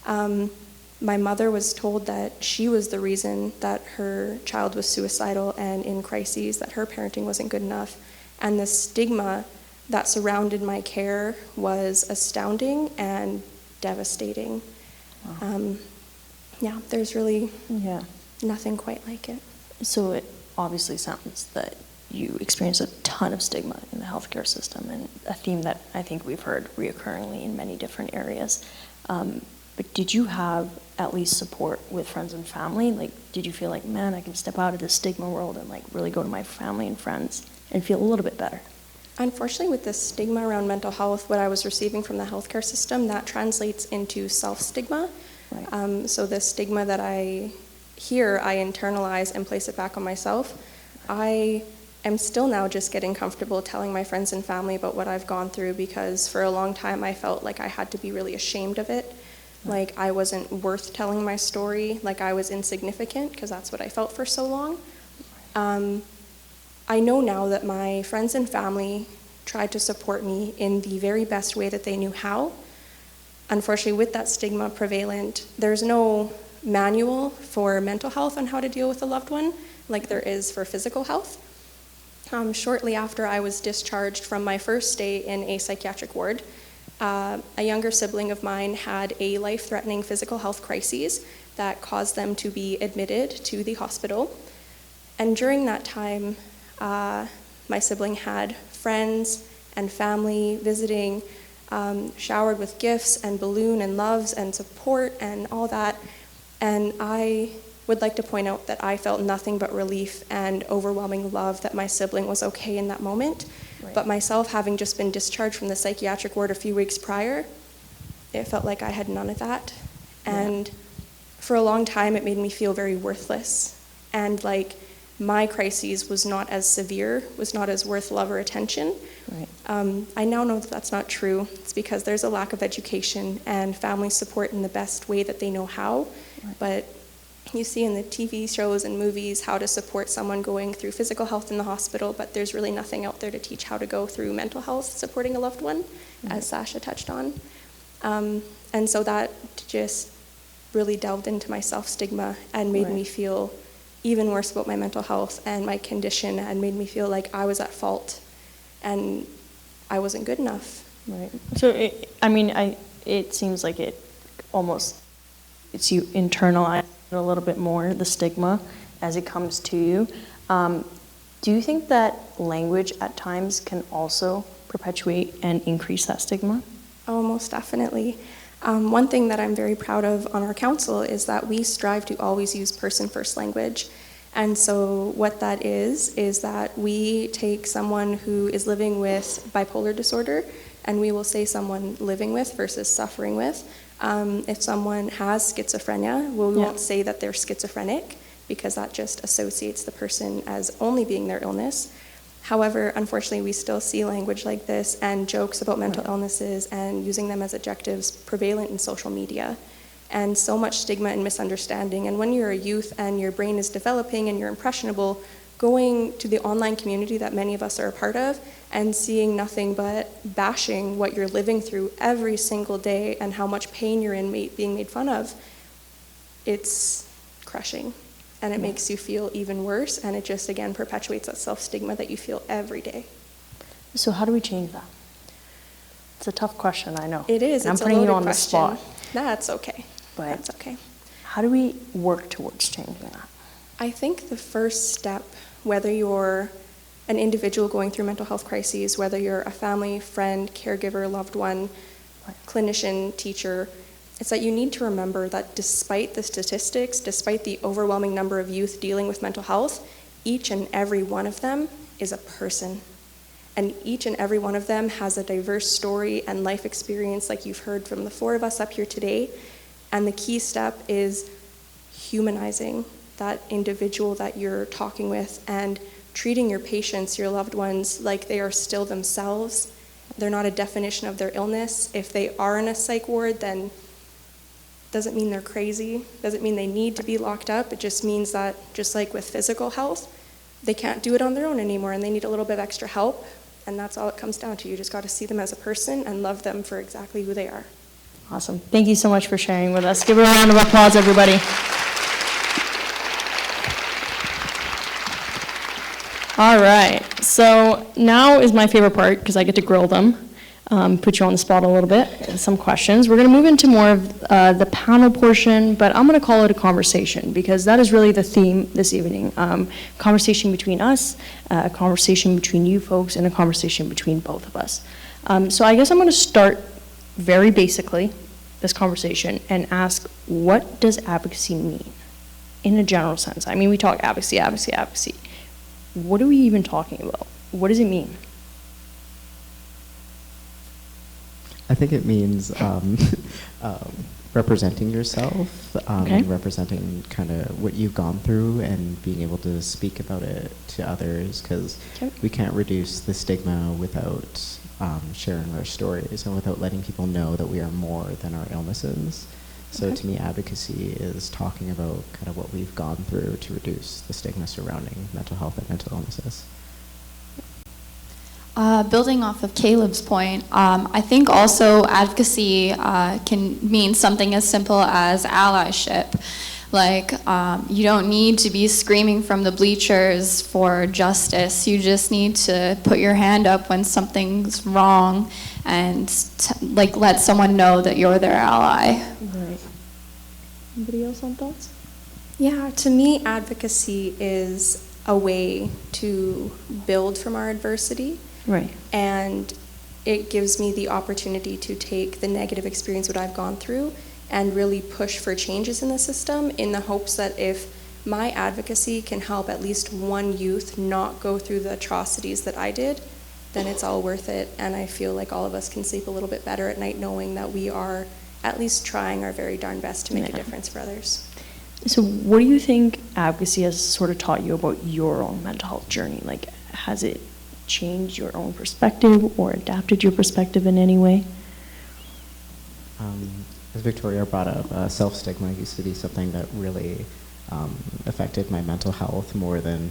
My mother was told that she was the reason that her child was suicidal and in crises, that her parenting wasn't good enough. And the stigma that surrounded my care was astounding and devastating. Wow. Yeah, there's really nothing quite like it. So it obviously sounds that you experience a ton of stigma in the healthcare system, and a theme that I think we've heard reoccurringly in many different areas. But did you have at least support with friends and family? Like, did you feel like, man, I can step out of this stigma world and like really go to my family and friends and feel a little bit better? Unfortunately, with the stigma around mental health, what I was receiving from the healthcare system, that translates into self-stigma. Right. So the stigma that I hear, I internalize and place it back on myself. I am still now just getting comfortable telling my friends and family about what I've gone through, because for a long time I felt like I had to be really ashamed of it. Right. Like I wasn't worth telling my story, like I was insignificant, because that's what I felt for so long. I know now that my friends and family tried to support me in the very best way that they knew how. Unfortunately, with that stigma prevalent, there's no manual for mental health on how to deal with a loved one like there is for physical health. Shortly after I was discharged from my first stay in a psychiatric ward, a younger sibling of mine had a life-threatening physical health crisis that caused them to be admitted to the hospital. And during that time, my sibling had friends and family visiting, showered with gifts and balloon and loves and support and all that. And I would like to point out that I felt nothing but relief and overwhelming love that my sibling was okay in that moment. Right. But myself, having just been discharged from the psychiatric ward a few weeks prior, it felt like I had none of that. And For a long time, it made me feel very worthless, and like my crises was not as severe, was not as worth love or attention. Right. I now know that that's not true. It's because there's a lack of education and family support in the best way that they know how. Right. But you see in the TV shows and movies how to support someone going through physical health in the hospital, but there's really nothing out there to teach how to go through mental health supporting a loved one, as Sasha touched on. And so that just really delved into my self-stigma and made me feel even worse about my mental health and my condition, and made me feel like I was at fault and I wasn't good enough. Right. So, it seems like it's you internalize it a little bit more, the stigma, as it comes to you. Do you think that language at times can also perpetuate and increase that stigma? Oh, most definitely. One thing that I'm very proud of on our council is that we strive to always use person-first language. And so what that is that we take someone who is living with bipolar disorder, and we will say someone living with versus suffering with. If someone has schizophrenia, we won't say that they're schizophrenic, because that just associates the person as only being their illness. However, unfortunately, we still see language like this and jokes about mental illnesses and using them as adjectives prevalent in social media. And so much stigma and misunderstanding. And when you're a youth and your brain is developing and you're impressionable, going to the online community that many of us are a part of and seeing nothing but bashing what you're living through every single day and how much pain you're in being made fun of, it's crushing. And it makes you feel even worse, and it just, again, perpetuates that self-stigma that you feel every day. So how do we change that? It's a tough question, I know. It is. And it's I'm putting you on question. the spot. That's okay. But that's okay. How do we work towards changing that? I think the first step, whether you're an individual going through mental health crises, whether you're a family, friend, caregiver, loved one, clinician, teacher, it's that you need to remember that despite the statistics, despite the overwhelming number of youth dealing with mental health, each and every one of them is a person. And each and every one of them has a diverse story and life experience, like you've heard from the four of us up here today. And the key step is humanizing that individual that you're talking with and treating your patients, your loved ones, like they are still themselves. They're not a definition of their illness. If they are in a psych ward, then doesn't mean they're crazy, doesn't mean they need to be locked up. It just means that, just like with physical health, they can't do it on their own anymore and they need a little bit of extra help, and that's all it comes down to. You just got to see them as a person and love them for exactly who they are. Awesome. Thank you so much for sharing with us. Give her a round of applause, everybody. All right, so now is my favorite part because I get to grill them. Put you on the spot a little bit, some questions. We're going to move into more of the panel portion, but I'm going to call it a conversation because that is really the theme this evening. Conversation between us, a conversation between you folks, and a conversation between both of us. So I guess I'm going to start very basically this conversation and ask, what does advocacy mean in a general sense? I mean, we talk advocacy, advocacy, advocacy. What are we even talking about? What does it mean? I think it means representing yourself, representing kind of what you've gone through and being able to speak about it to others, because we can't reduce the stigma without sharing our stories and without letting people know that we are more than our illnesses. So to me, advocacy is talking about kind of what we've gone through to reduce the stigma surrounding mental health and mental illnesses. Building off of Caleb's point, I think also advocacy can mean something as simple as allyship. Like, you don't need to be screaming from the bleachers for justice. You just need to put your hand up when something's wrong and let someone know that you're their ally. Right. Anybody else on thoughts? Yeah, to me, advocacy is a way to build from our adversity. Right. And it gives me the opportunity to take the negative experience that I've gone through and really push for changes in the system, in the hopes that if my advocacy can help at least one youth not go through the atrocities that I did, then it's all worth it. And I feel like all of us can sleep a little bit better at night knowing that we are at least trying our very darn best to make a difference for others. So what do you think advocacy has sort of taught you about your own mental health journey? Like, has it changed your own perspective or adapted your perspective in any way? As Victoria brought up, self-stigma used to be something that really affected my mental health more than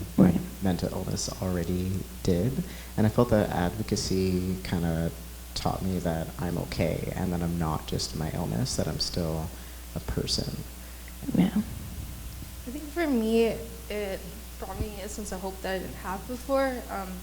mental illness already did. And I felt that advocacy kind of taught me that I'm okay and that I'm not just my illness, that I'm still a person. Yeah. I think for me, it brought me a sense of hope that I didn't have before.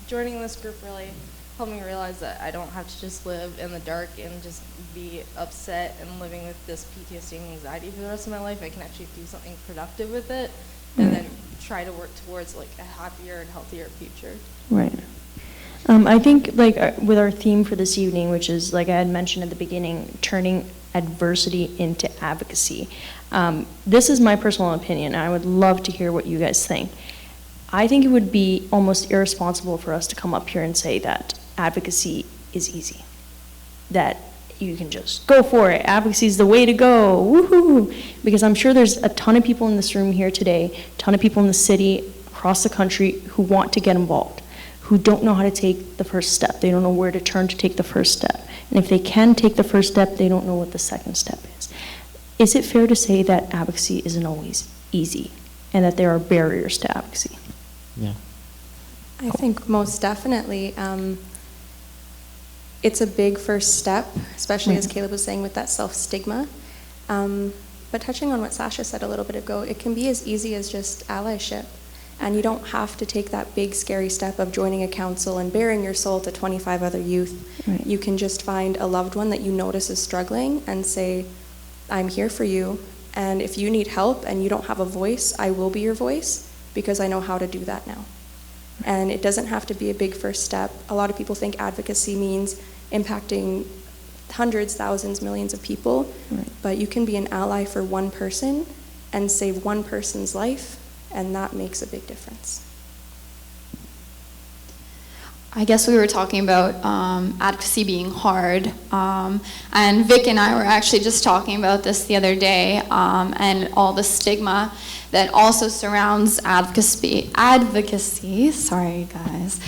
Joining this group really helped me realize that I don't have to just live in the dark and just be upset and living with this PTSD and anxiety for the rest of my life. I can actually do something productive with it and then try to work towards like a happier and healthier future. Right. I think like with our theme for this evening, which is like I had mentioned at the beginning, turning adversity into advocacy. This is my personal opinion. I would love to hear what you guys think. I think it would be almost irresponsible for us to come up here and say that advocacy is easy, that you can just go for it. Advocacy is the way to go. Woohoo! Because I'm sure there's a ton of people in this room here today, a ton of people in the city, across the country who want to get involved, who don't know how to take the first step. They don't know where to turn to take the first step. And if they can take the first step, they don't know what the second step is. Is it fair to say that advocacy isn't always easy and that there are barriers to advocacy? Yeah. I think most definitely. It's a big first step, especially as Caleb was saying with that self-stigma. But touching on what Sasha said a little bit ago, it can be as easy as just allyship. And you don't have to take that big scary step of joining a council and bearing your soul to 25 other youth. Right. You can just find a loved one that you notice is struggling and say, I'm here for you. And if you need help and you don't have a voice, I will be your voice because I know how to do that now. And it doesn't have to be a big first step. A lot of people think advocacy means impacting hundreds, thousands, millions of people. Right. But you can be an ally for one person and save one person's life, and that makes a big difference. I guess we were talking about advocacy being hard, and Vic and I were actually just talking about this the other day, and all the stigma that also surrounds advocacy, sorry guys,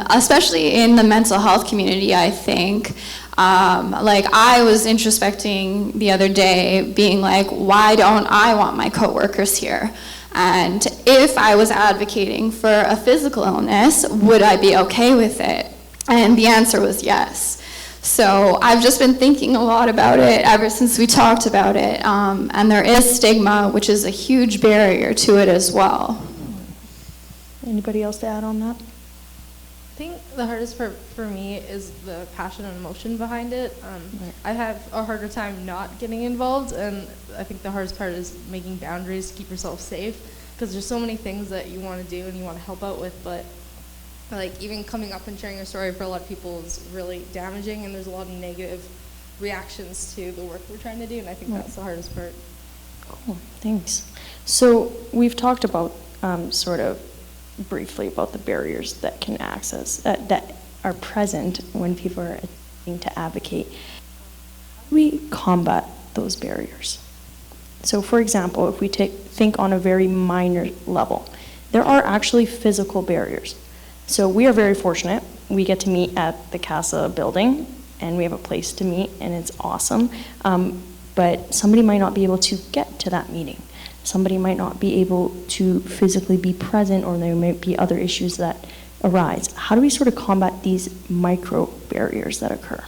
especially in the mental health community, I think. Like I was introspecting the other day, being like, why don't I want my coworkers here? And if I was advocating for a physical illness, would I be okay with it? And the answer was yes. So I've just been thinking a lot about it ever since we talked about it. And there is stigma, which is a huge barrier to it as well. Anybody else to add on that? I think the hardest part for me is the passion and emotion behind it. I have a harder time not getting involved, and I think the hardest part is making boundaries to keep yourself safe, because there's so many things that you want to do and you want to help out with, but like even coming up and sharing your story for a lot of people is really damaging, and there's a lot of negative reactions to the work we're trying to do, and I think that's the hardest part. Cool, thanks. So we've talked about sort of briefly about the barriers that can access, that are present when people are attempting to advocate. How do we combat those barriers? So for example, if we think on a very minor level, there are actually physical barriers. So we are very fortunate. We get to meet at the CASA building, and we have a place to meet, and it's awesome. But somebody might not be able to get to that meeting. Somebody might not be able to physically be present, or there might be other issues that arise. How do we sort of combat these micro barriers that occur?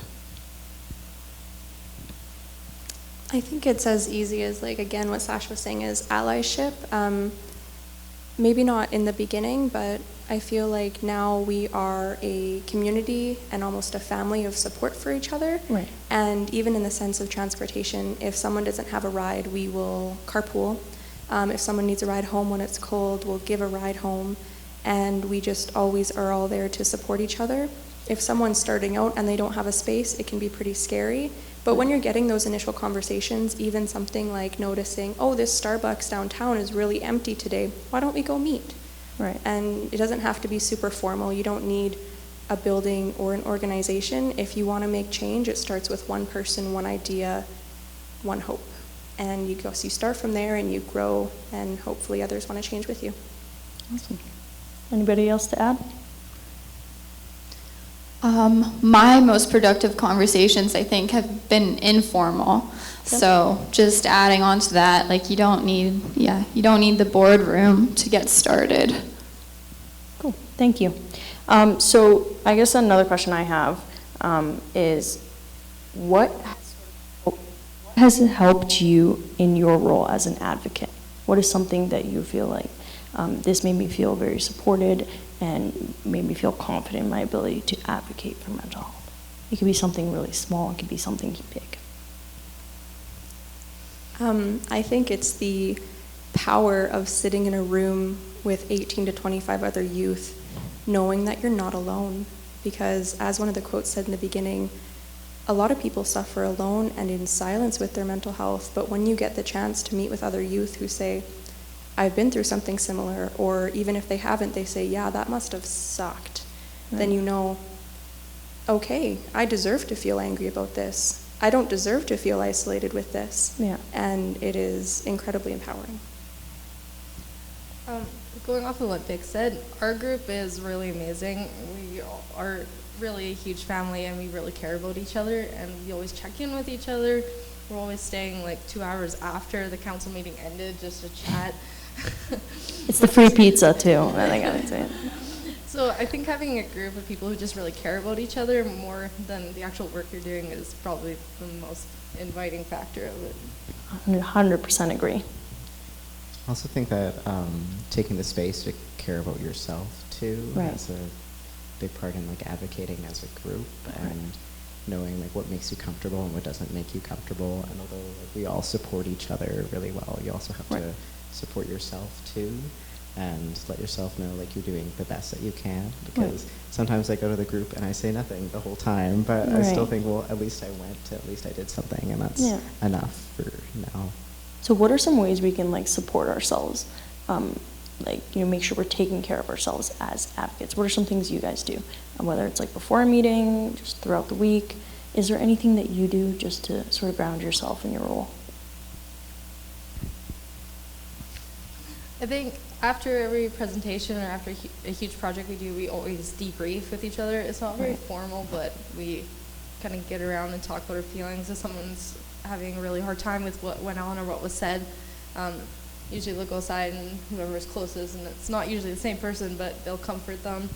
I think it's as easy as, like, again, what Sasha was saying is allyship. Maybe not in the beginning, but I feel like now we are a community and almost a family of support for each other. Right. And even in the sense of transportation, if someone doesn't have a ride, we will carpool. If someone needs a ride home when it's cold, we'll give a ride home. And we just always are all there to support each other. If someone's starting out and they don't have a space, it can be pretty scary. But when you're getting those initial conversations, even something like noticing, oh, this Starbucks downtown is really empty today, why don't we go meet? Right. And it doesn't have to be super formal. You don't need a building or an organization. If you want to make change, it starts with one person, one idea, one hope. And you start from there and you grow, and hopefully others want to change with you. Awesome. Anybody else to add? My most productive conversations, I think, have been informal. Yep. So just adding on to that, like you don't need the boardroom to get started. Cool, thank you. So I guess another question I have is, what has helped you in your role as an advocate? What is something that you feel like, this made me feel very supported and made me feel confident in my ability to advocate for mental health? It could be something really small, it could be something big. I think it's the power of sitting in a room with 18 to 25 other youth, knowing that you're not alone. Because as one of the quotes said in the beginning, a lot of people suffer alone and in silence with their mental health, but when you get the chance to meet with other youth who say, I've been through something similar, or even if they haven't, they say, yeah, that must have sucked, then you know, okay, I deserve to feel angry about this. I don't deserve to feel isolated with this. Yeah. And it is incredibly empowering. Going off of what Vic said, our group is really amazing. We are really a huge family, and we really care about each other, and we always check in with each other. We're always staying like 2 hours after the council meeting ended just to chat. It's the free pizza too, I think I would say. So I think having a group of people who just really care about each other more than the actual work you're doing is probably the most inviting factor of it. 100% agree. I also think that taking the space to care about yourself too has a big part in like advocating as a group and knowing like what makes you comfortable and what doesn't make you comfortable. And although like, we all support each other really well, you also have to support yourself too, and let yourself know like you're doing the best that you can, because sometimes I go to the group and I say nothing the whole time, but I still think, well, at least I went, at least I did something, and that's enough for now. So what are some ways we can like support ourselves, like, you know, make sure we're taking care of ourselves as advocates? What are some things you guys do, whether it's like before a meeting, just throughout the week? Is there anything that you do just to sort of ground yourself in your role? I think after every presentation or after a huge project we do, we always debrief with each other. It's not very formal, but we kind of get around and talk about our feelings. If someone's having a really hard time with what went on or what was said, usually they'll go aside and whoever's closest, and it's not usually the same person, but they'll comfort them.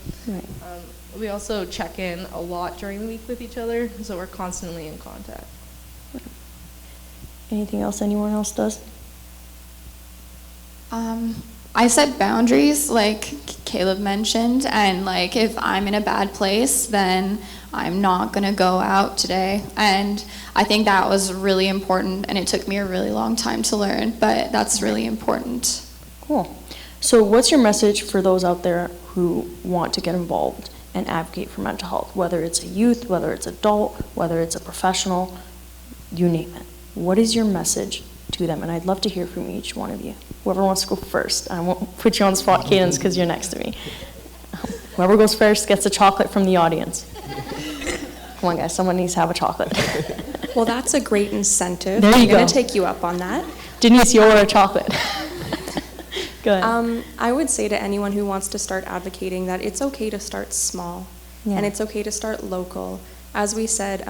We also check in a lot during the week with each other, so we're constantly in contact. Anything else anyone else does? I set boundaries, like Caleb mentioned, and like if I'm in a bad place, then I'm not gonna go out today. And I think that was really important, and it took me a really long time to learn, but that's really important. Cool. So what's your message for those out there who want to get involved and advocate for mental health, whether it's a youth, whether it's adult, whether it's a professional, you name it? What is your message to them? And I'd love to hear from each one of you. Whoever wants to go first. I won't put you on the spot, Cadence, because you're next to me. Whoever goes first gets a chocolate from the audience. Come on, guys, someone needs to have a chocolate. Well, that's a great incentive. There you go. I'm going to take you up on that. Denise, you'll order a chocolate. Go ahead. I would say to anyone who wants to start advocating that it's okay to start small, and it's okay to start local. As we said,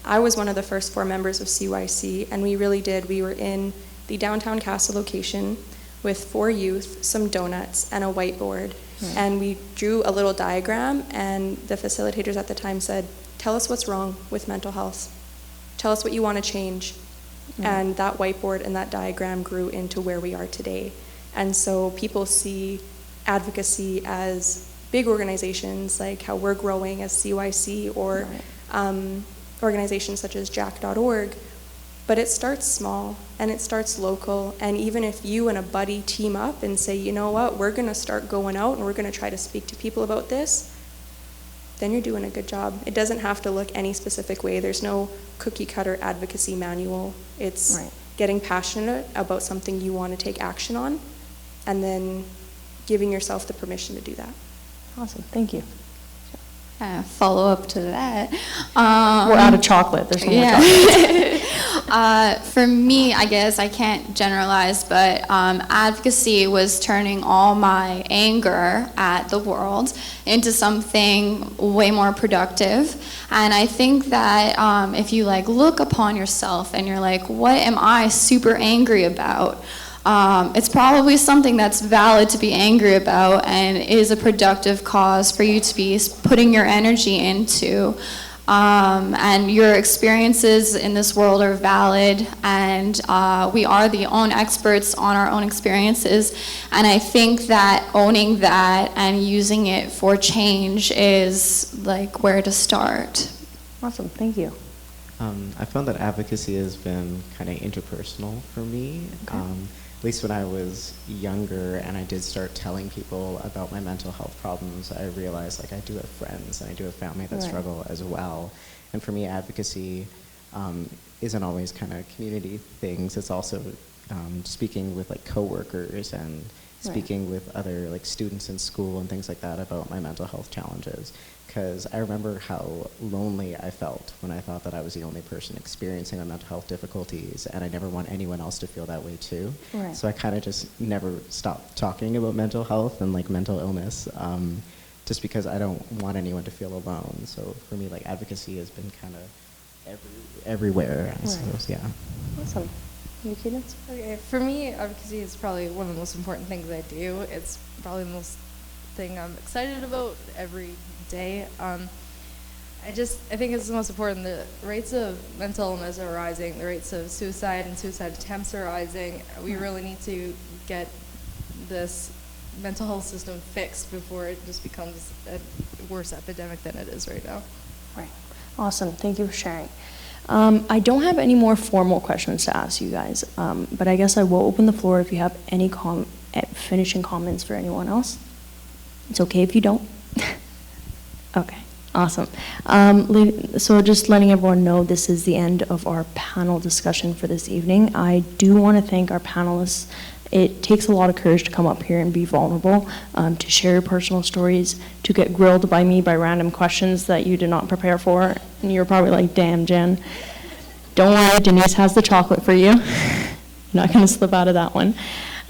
I was one of the first 4 members of CYC, and we really did. We were in the downtown CASA location with 4 youth, some donuts, and a whiteboard. And we drew a little diagram, and the facilitators at the time said, tell us what's wrong with mental health. Tell us what you want to change. And that whiteboard and that diagram grew into where we are today. And so people see advocacy as big organizations, like how we're growing as CYC, or organizations such as jack.org, but it starts small and it starts local. And even if you and a buddy team up and say, you know what, we're going to start going out and we're going to try to speak to people about this, then you're doing a good job. It doesn't have to look any specific way. There's no cookie cutter advocacy manual. It's getting passionate about something you want to take action on, and then giving yourself the permission to do that. Awesome, thank you. Follow up to that. We're out of chocolate. There's no more chocolate. For me, I guess I can't generalize, but advocacy was turning all my anger at the world into something way more productive. And I think that if you like look upon yourself and you're like, what am I super angry about? It's probably something that's valid to be angry about and is a productive cause for you to be putting your energy into. And your experiences in this world are valid, and we are the own experts on our own experiences. And I think that owning that and using it for change is like where to start. Awesome, thank you. I found that advocacy has been kind of interpersonal for me. Okay. At least when I was younger and I did start telling people about my mental health problems, I realized like I do have friends and I do have family that struggle as well. And for me, advocacy isn't always kind of community things. It's also speaking with like coworkers and speaking with other like students in school and things like that about my mental health challenges. Because I remember how lonely I felt when I thought that I was the only person experiencing my mental health difficulties, and I never want anyone else to feel that way too. Right. So I kind of just never stopped talking about mental health and like mental illness, just because I don't want anyone to feel alone. So for me, like advocacy has been kind of everywhere, I suppose. Yeah. Awesome. You, Cadence? Okay, for me, advocacy is probably one of the most important things I do. It's probably the most thing I'm excited about every day. I think it's the most important. The rates of mental illness are rising. The rates of suicide and suicide attempts are rising. We really need to get this mental health system fixed before it just becomes a worse epidemic than it is right now. Right. Awesome. Thank you for sharing. I don't have any more formal questions to ask you guys, but I guess I will open the floor if you have any finishing comments for anyone else. It's okay if you don't. Okay, awesome. So just letting everyone know, this is the end of our panel discussion for this evening. I do want to thank our panelists. It takes a lot of courage to come up here and be vulnerable, to share your personal stories, to get grilled by me by random questions that you did not prepare for. And you're probably like, damn, Jen. Don't worry, Denise has the chocolate for you. You're not going to slip out of that one.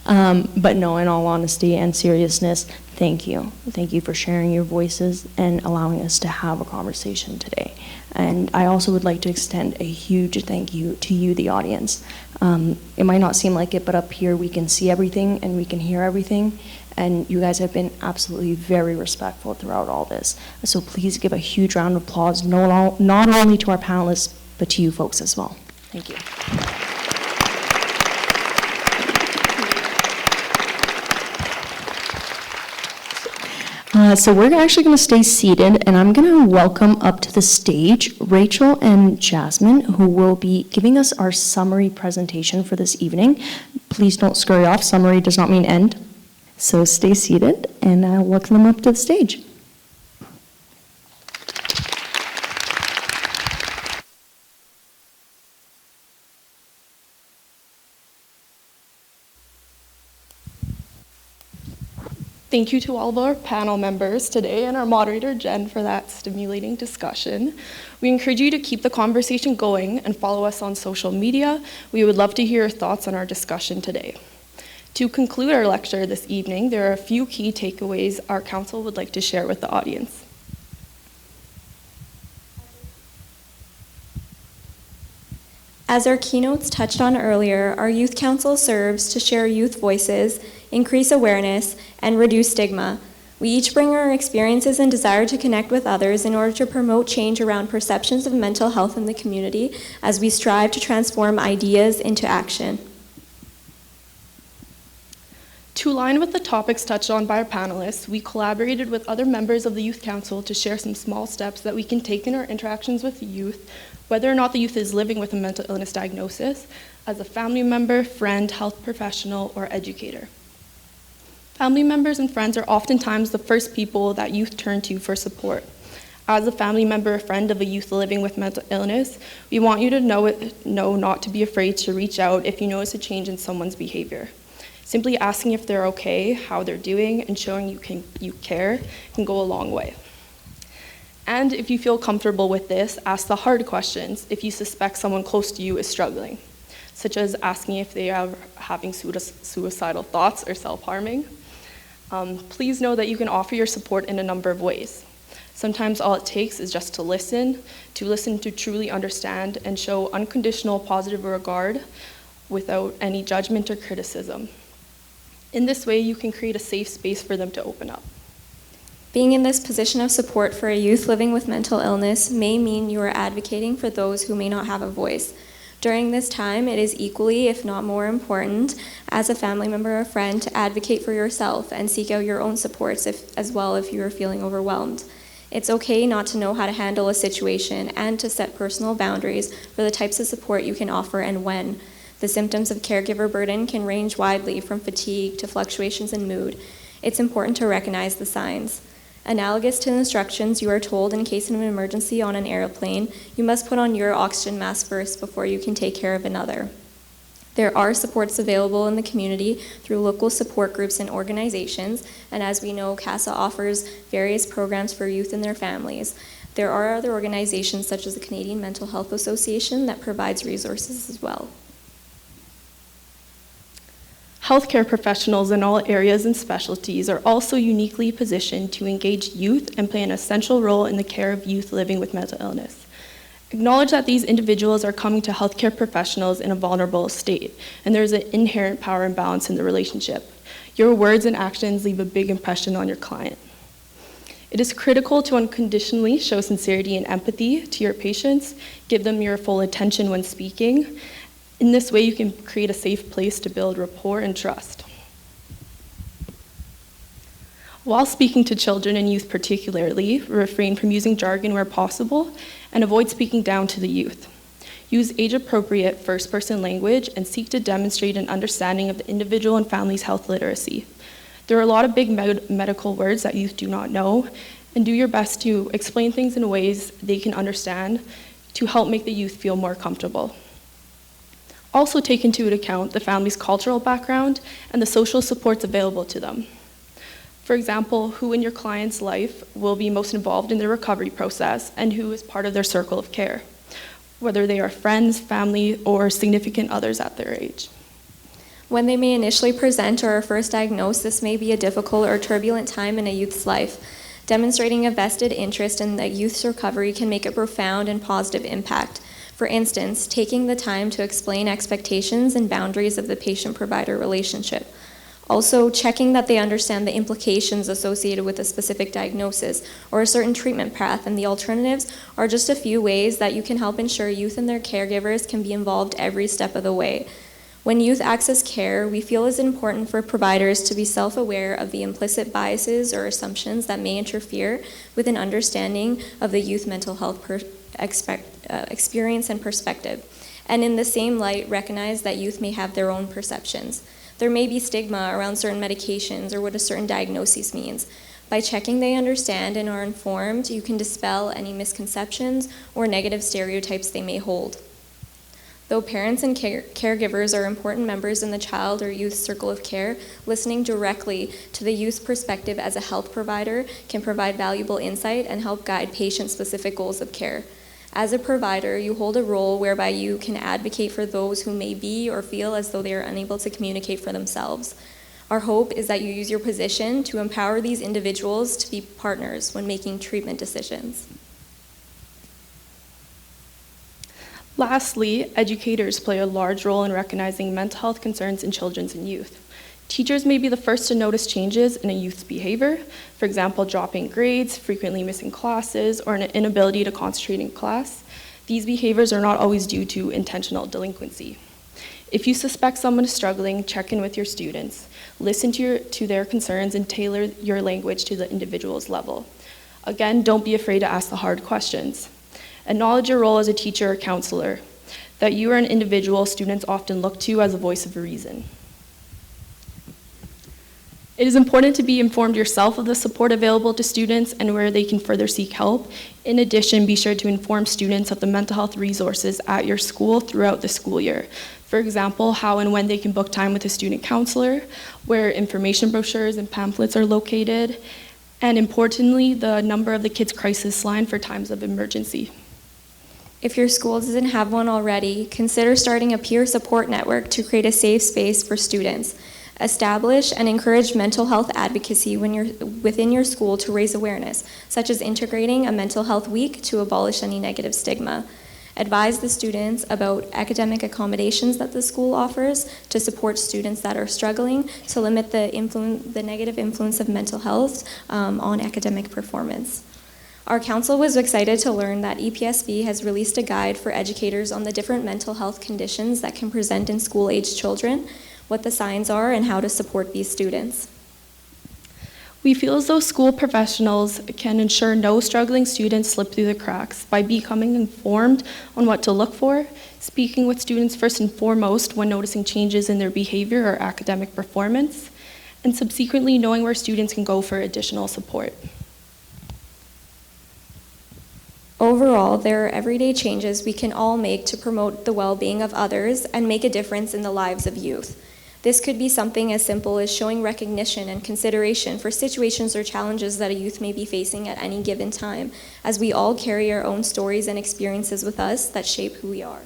But no, in all honesty and seriousness, thank you. Thank you for sharing your voices and allowing us to have a conversation today. And I also would like to extend a huge thank you to you, the audience. It might not seem like it, but up here we can see everything and we can hear everything. And you guys have been absolutely very respectful throughout all this. So please give a huge round of applause, not only to our panelists, but to you folks as well. Thank you. So we're actually going to stay seated, and I'm going to welcome up to the stage Rachel and Jasmine, who will be giving us our summary presentation for this evening. Please don't scurry off. Summary does not mean end. So stay seated, and I'll welcome them up to the stage. Thank you to all of our panel members today and our moderator, Jen, for that stimulating discussion. We encourage you to keep the conversation going and follow us on social media. We would love to hear your thoughts on our discussion today. To conclude our lecture this evening, there are a few key takeaways our council would like to share with the audience. As our keynotes touched on earlier, our Youth Council serves to share youth voices, increase awareness, and reduce stigma. We each bring our experiences and desire to connect with others in order to promote change around perceptions of mental health in the community as we strive to transform ideas into action. To align with the topics touched on by our panelists, we collaborated with other members of the Youth Council to share some small steps that we can take in our interactions with youth, whether or not the youth is living with a mental illness diagnosis, as a family member, friend, health professional, or educator. Family members and friends are oftentimes the first people that youth turn to for support. As a family member or friend of a youth living with mental illness, we want you to know not to be afraid to reach out if you notice a change in someone's behavior. Simply asking if they're okay, how they're doing, and showing you care can go a long way. And if you feel comfortable with this, ask the hard questions if you suspect someone close to you is struggling, such as asking if they are having suicidal thoughts or self-harming. Please know that you can offer your support in a number of ways. Sometimes all it takes is just to listen to truly understand and show unconditional positive regard without any judgment or criticism. In this way, you can create a safe space for them to open up. Being in this position of support for a youth living with mental illness may mean you are advocating for those who may not have a voice. During this time, it is equally, if not more important, as a family member or friend, to advocate for yourself and seek out your own supports as well if you are feeling overwhelmed. It's okay not to know how to handle a situation and to set personal boundaries for the types of support you can offer and when. The symptoms of caregiver burden can range widely from fatigue to fluctuations in mood. It's important to recognize the signs. Analogous to the instructions you are told in case of an emergency on an airplane, you must put on your oxygen mask first before you can take care of another. There are supports available in the community through local support groups and organizations, and as we know, CASA offers various programs for youth and their families. There are other organizations such as the Canadian Mental Health Association that provides resources as well. Healthcare professionals in all areas and specialties are also uniquely positioned to engage youth and play an essential role in the care of youth living with mental illness. Acknowledge that these individuals are coming to healthcare professionals in a vulnerable state, and there is an inherent power imbalance in the relationship. Your words and actions leave a big impression on your client. It is critical to unconditionally show sincerity and empathy to your patients, give them your full attention when speaking. In this way, you can create a safe place to build rapport and trust. While speaking to children and youth particularly, refrain from using jargon where possible and avoid speaking down to the youth. Use age-appropriate first-person language and seek to demonstrate an understanding of the individual and family's health literacy. There are a lot of big medical words that youth do not know, and do your best to explain things in ways they can understand to help make the youth feel more comfortable. Also take into account the family's cultural background and the social supports available to them. For example, who in your client's life will be most involved in their recovery process and who is part of their circle of care, whether they are friends, family, or significant others at their age. When they may initially present or are first diagnosed, this may be a difficult or turbulent time in a youth's life. Demonstrating a vested interest in the youth's recovery can make a profound and positive impact. For instance, taking the time to explain expectations and boundaries of the patient-provider relationship. Also, checking that they understand the implications associated with a specific diagnosis or a certain treatment path and the alternatives are just a few ways that you can help ensure youth and their caregivers can be involved every step of the way. When youth access care, we feel it's important for providers to be self-aware of the implicit biases or assumptions that may interfere with an understanding of the youth mental health experience and perspective, and in the same light recognize that youth may have their own perceptions. There may be stigma around certain medications or what a certain diagnosis means. By checking they understand and are informed, you can dispel any misconceptions or negative stereotypes they may hold. Though parents and caregivers are important members in the child or youth circle of care, listening directly to the youth's perspective as a health provider can provide valuable insight and help guide patient-specific goals of care. As a provider, you hold a role whereby you can advocate for those who may be or feel as though they are unable to communicate for themselves. Our hope is that you use your position to empower these individuals to be partners when making treatment decisions. Lastly, educators play a large role in recognizing mental health concerns in children and youth. Teachers may be the first to notice changes in a youth's behavior, for example, dropping grades, frequently missing classes, or an inability to concentrate in class. These behaviors are not always due to intentional delinquency. If you suspect someone is struggling, check in with your students. Listen to their concerns and tailor your language to the individual's level. Again, don't be afraid to ask the hard questions. Acknowledge your role as a teacher or counselor, that you are an individual students often look to as a voice of reason. It is important to be informed yourself of the support available to students and where they can further seek help. In addition, be sure to inform students of the mental health resources at your school throughout the school year. For example, how and when they can book time with a student counselor, where information brochures and pamphlets are located, and importantly, the number of the Kids Crisis Line for times of emergency. If your school doesn't have one already, consider starting a peer support network to create a safe space for students. Establish and encourage mental health advocacy within your school to raise awareness, such as integrating a mental health week to abolish any negative stigma. Advise the students about academic accommodations that the school offers to support students that are struggling to limit the negative influence of mental health on academic performance. Our council was excited to learn that EPSB has released a guide for educators on the different mental health conditions that can present in school-aged children, what the signs are, and how to support these students. We feel as though school professionals can ensure no struggling students slip through the cracks by becoming informed on what to look for, speaking with students first and foremost when noticing changes in their behavior or academic performance, and subsequently knowing where students can go for additional support. Overall, there are everyday changes we can all make to promote the well-being of others and make a difference in the lives of youth. This could be something as simple as showing recognition and consideration for situations or challenges that a youth may be facing at any given time, as we all carry our own stories and experiences with us that shape who we are.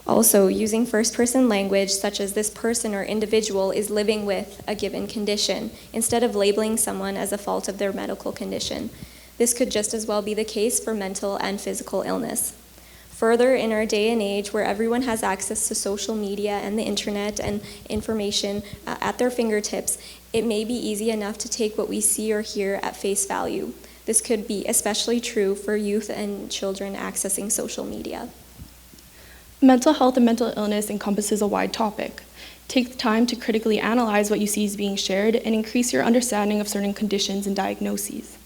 Also, using first-person language such as this person or individual is living with a given condition, instead of labeling someone as a fault of their medical condition. This could just as well be the case for mental and physical illness. Further, in our day and age where everyone has access to social media and the internet and information at their fingertips, it may be easy enough to take what we see or hear at face value. This could be especially true for youth and children accessing social media. Mental health and mental illness encompasses a wide topic. Take the time to critically analyze what you see is being shared and increase your understanding of certain conditions and diagnoses.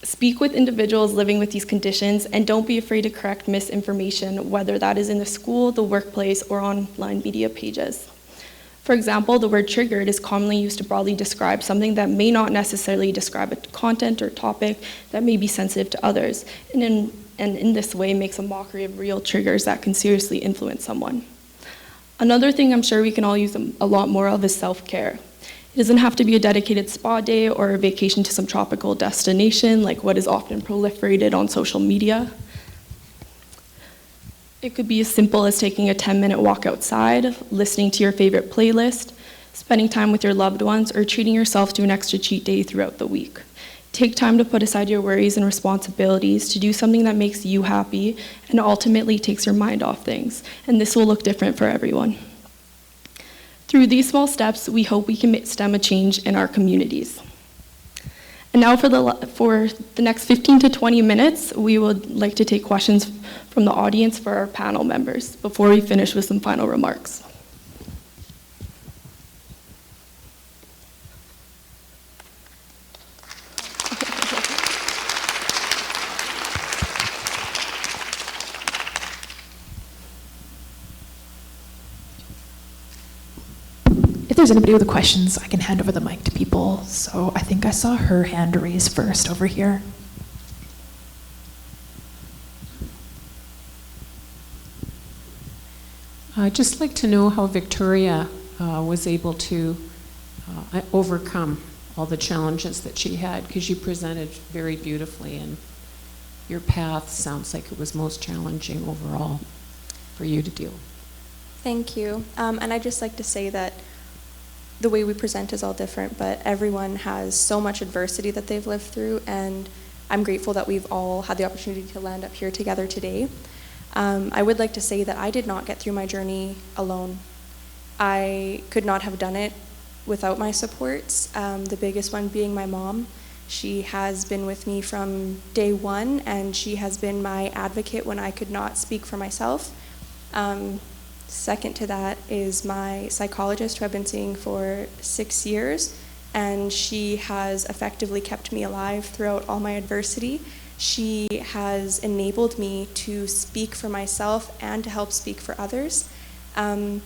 Speak with individuals living with these conditions and don't be afraid to correct misinformation, whether that is in the school, the workplace, or online media pages. For example, the word triggered is commonly used to broadly describe something that may not necessarily describe a content or topic that may be sensitive to others, and in this way makes a mockery of real triggers that can seriously influence someone. Another thing I'm sure we can all use a lot more of is self-care. It doesn't have to be a dedicated spa day or a vacation to some tropical destination like what is often proliferated on social media. It could be as simple as taking a 10-minute walk outside, listening to your favorite playlist, spending time with your loved ones, or treating yourself to an extra cheat day throughout the week. Take time to put aside your worries and responsibilities to do something that makes you happy and ultimately takes your mind off things, and this will look different for everyone. Through these small steps, we hope we can stem a change in our communities. And now for the next 15 to 20 minutes, we would like to take questions from the audience for our panel members before we finish with some final remarks. If there's anybody with questions, I can hand over the mic to people. So I think I saw her hand raised first over here. I'd just like to know how Victoria was able to overcome all the challenges that she had, because you presented very beautifully, and your path sounds like it was most challenging overall for you to deal. Thank you. And I'd just like to say that the way we present is all different, but everyone has so much adversity that they've lived through, and I'm grateful that we've all had the opportunity to land up here together today. I would like to say that I did not get through my journey alone. I could not have done it without my supports, the biggest one being my mom. She has been with me from day one, and she has been my advocate when I could not speak for myself. Second to that is my psychologist, who I've been seeing for 6 years, and she has effectively kept me alive throughout all my adversity. She has enabled me to speak for myself and to help speak for others. And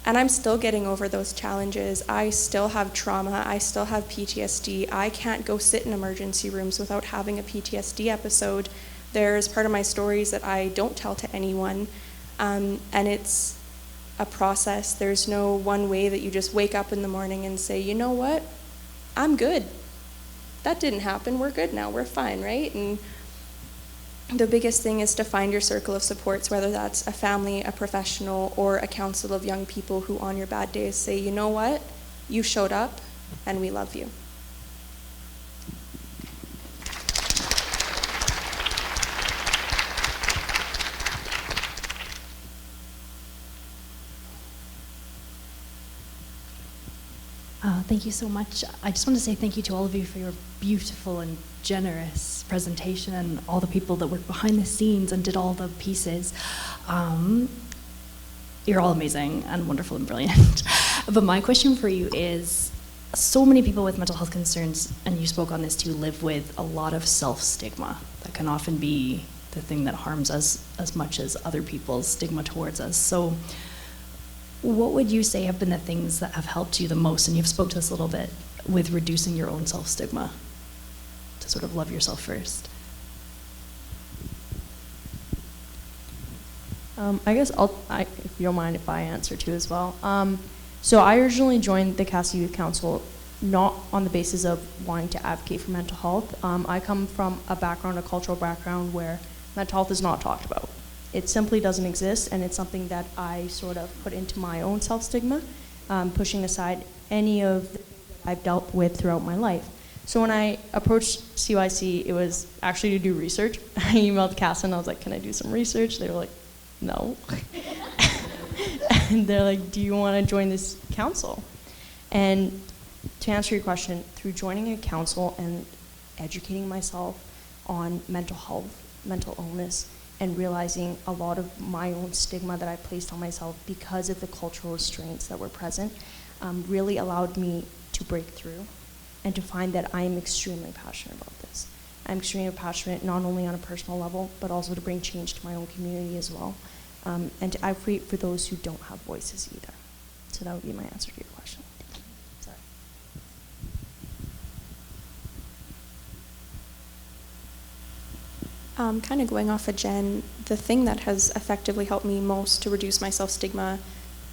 I'm still getting over those challenges. I still have trauma. I still have PTSD. I can't go sit in emergency rooms without having a PTSD episode. There's part of my stories that I don't tell to anyone. And it's a process. There's no one way that you just wake up in the morning and say, you know what, I'm good. That didn't happen, we're good now, we're fine, right? And the biggest thing is to find your circle of supports, whether that's a family, a professional, or a council of young people who on your bad days say, you know what, you showed up and we love you. Thank you so much. I just want to say thank you to all of you for your beautiful and generous presentation and all the people that worked behind the scenes and did all the pieces. You're all amazing and wonderful and brilliant. But my question for you is, so many people with mental health concerns, and you spoke on this too, live with a lot of self-stigma that can often be the thing that harms us as much as other people's stigma towards us. So what would you say have been the things that have helped you the most, and you've spoke to us a little bit, with reducing your own self-stigma, to sort of love yourself first? I guess if you don't mind if I answer too as well. So I originally joined the CASA Youth Council not on the basis of wanting to advocate for mental health. I come from a cultural background where mental health is not talked about. It simply doesn't exist, and it's something that I sort of put into my own self-stigma, pushing aside any of the things that I've dealt with throughout my life. So when I approached CYC, it was actually to do research. I emailed CASA and I was like, can I do some research? They were like, no. And they're like, do you want to join this council? And to answer your question, through joining a council and educating myself on mental health, mental illness, and realizing a lot of my own stigma that I placed on myself because of the cultural restraints that were present, really allowed me to break through and to find that I am extremely passionate about this. I'm extremely passionate not only on a personal level, but also to bring change to my own community as well, and to advocate for those who don't have voices either. So that would be my answer to your question. Sorry. Kind of going off of Jen, the thing that has effectively helped me most to reduce my self-stigma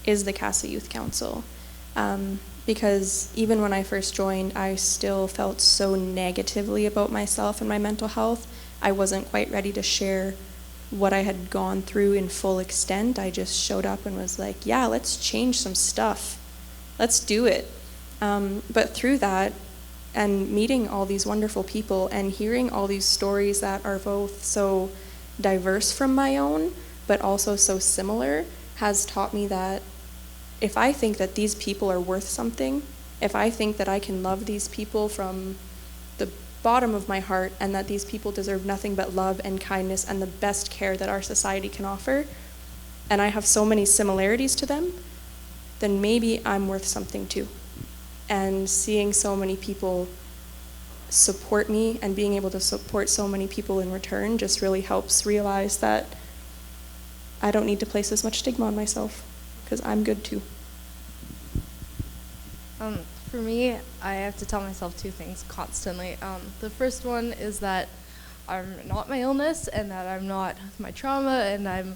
is the CASA Youth Council. Because even when I first joined, I still felt so negatively about myself and my mental health. I wasn't quite ready to share what I had gone through in full extent. I just showed up and was like, yeah, let's change some stuff. Let's do it. But through that, and meeting all these wonderful people and hearing all these stories that are both so diverse from my own, but also so similar, has taught me that if I think that these people are worth something, if I think that I can love these people from the bottom of my heart, and that these people deserve nothing but love and kindness and the best care that our society can offer, and I have so many similarities to them, then maybe I'm worth something too. And seeing so many people support me and being able to support so many people in return just really helps realize that I don't need to place as much stigma on myself, because I'm good too. For me, I have to tell myself two things constantly. The first one is that I'm not my illness, and that I'm not my trauma, and I'm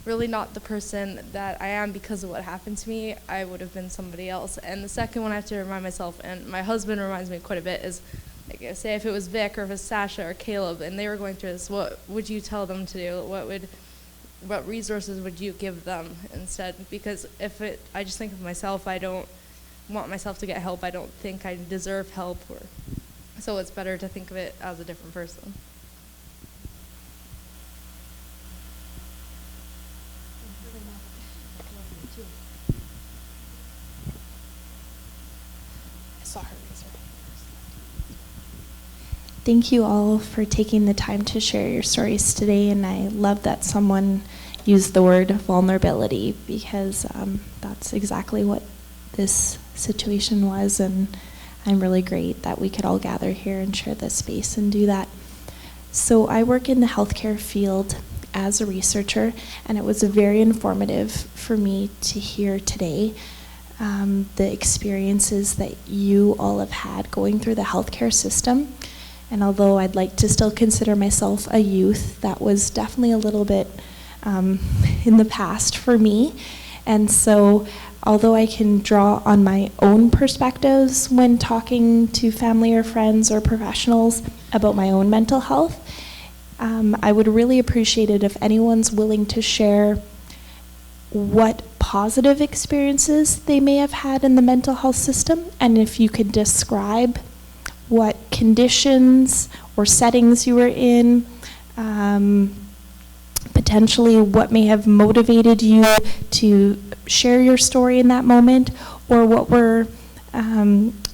really not the person that I am because of what happened to me. I would have been somebody else. And the second one I have to remind myself, and my husband reminds me quite a bit, is like, say if it was Vic or if it was Sasha or Caleb and they were going through this, what would you tell them to do? What resources would you give them instead? Because I just think of myself, I don't want myself to get help. I don't think I deserve help. So it's better to think of it as a different person. Thank you all for taking the time to share your stories today, and I love that someone used the word vulnerability, because that's exactly what this situation was, and I'm really great that we could all gather here and share this space and do that. So I work in the healthcare field as a researcher, and it was very informative for me to hear today the experiences that you all have had going through the healthcare system. And although I'd like to still consider myself a youth, that was definitely a little bit in the past for me. And so, although I can draw on my own perspectives when talking to family or friends or professionals about my own mental health, I would really appreciate it if anyone's willing to share what positive experiences they may have had in the mental health system, and if you could describe what conditions or settings you were in, potentially what may have motivated you to share your story in that moment, or what were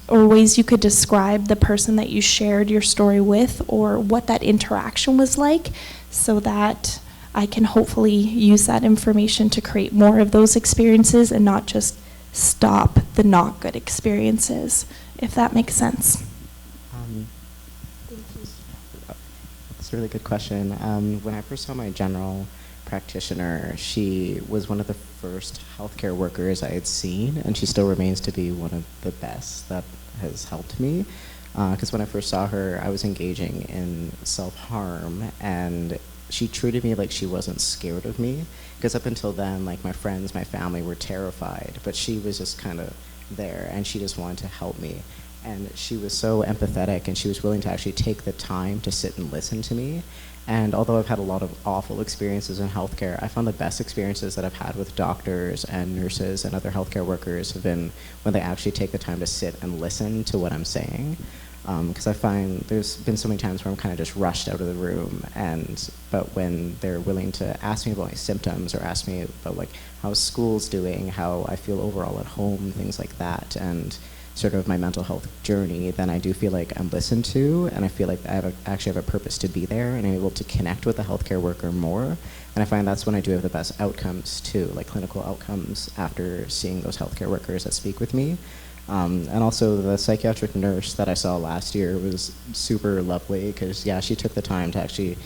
or ways you could describe the person that you shared your story with, or what that interaction was like, so that I can hopefully use that information to create more of those experiences and not just stop the not good experiences, if that makes sense. That's a really good question. When I first saw my general practitioner, she was one of the first healthcare workers I had seen, and she still remains to be one of the best that has helped me. Because when I first saw her, I was engaging in self-harm, and she treated me like she wasn't scared of me. Because up until then, like, my friends, my family were terrified, but she was just kind of there, and she just wanted to help me. And she was so empathetic, and she was willing to actually take the time to sit and listen to me. And although I've had a lot of awful experiences in healthcare, I found the best experiences that I've had with doctors and nurses and other healthcare workers have been when they actually take the time to sit and listen to what I'm saying. Because I find there's been so many times where I'm kind of just rushed out of the room, but when they're willing to ask me about my symptoms or ask me about, like, how school's doing, how I feel overall at home, things like that, and sort of my mental health journey, then I do feel like I'm listened to, and I feel like I actually have a purpose to be there, and I'm able to connect with the healthcare worker more. And I find that's when I do have the best outcomes too, like clinical outcomes, after seeing those healthcare workers that speak with me. And also the psychiatric nurse that I saw last year was super lovely, because yeah, she took the time to actually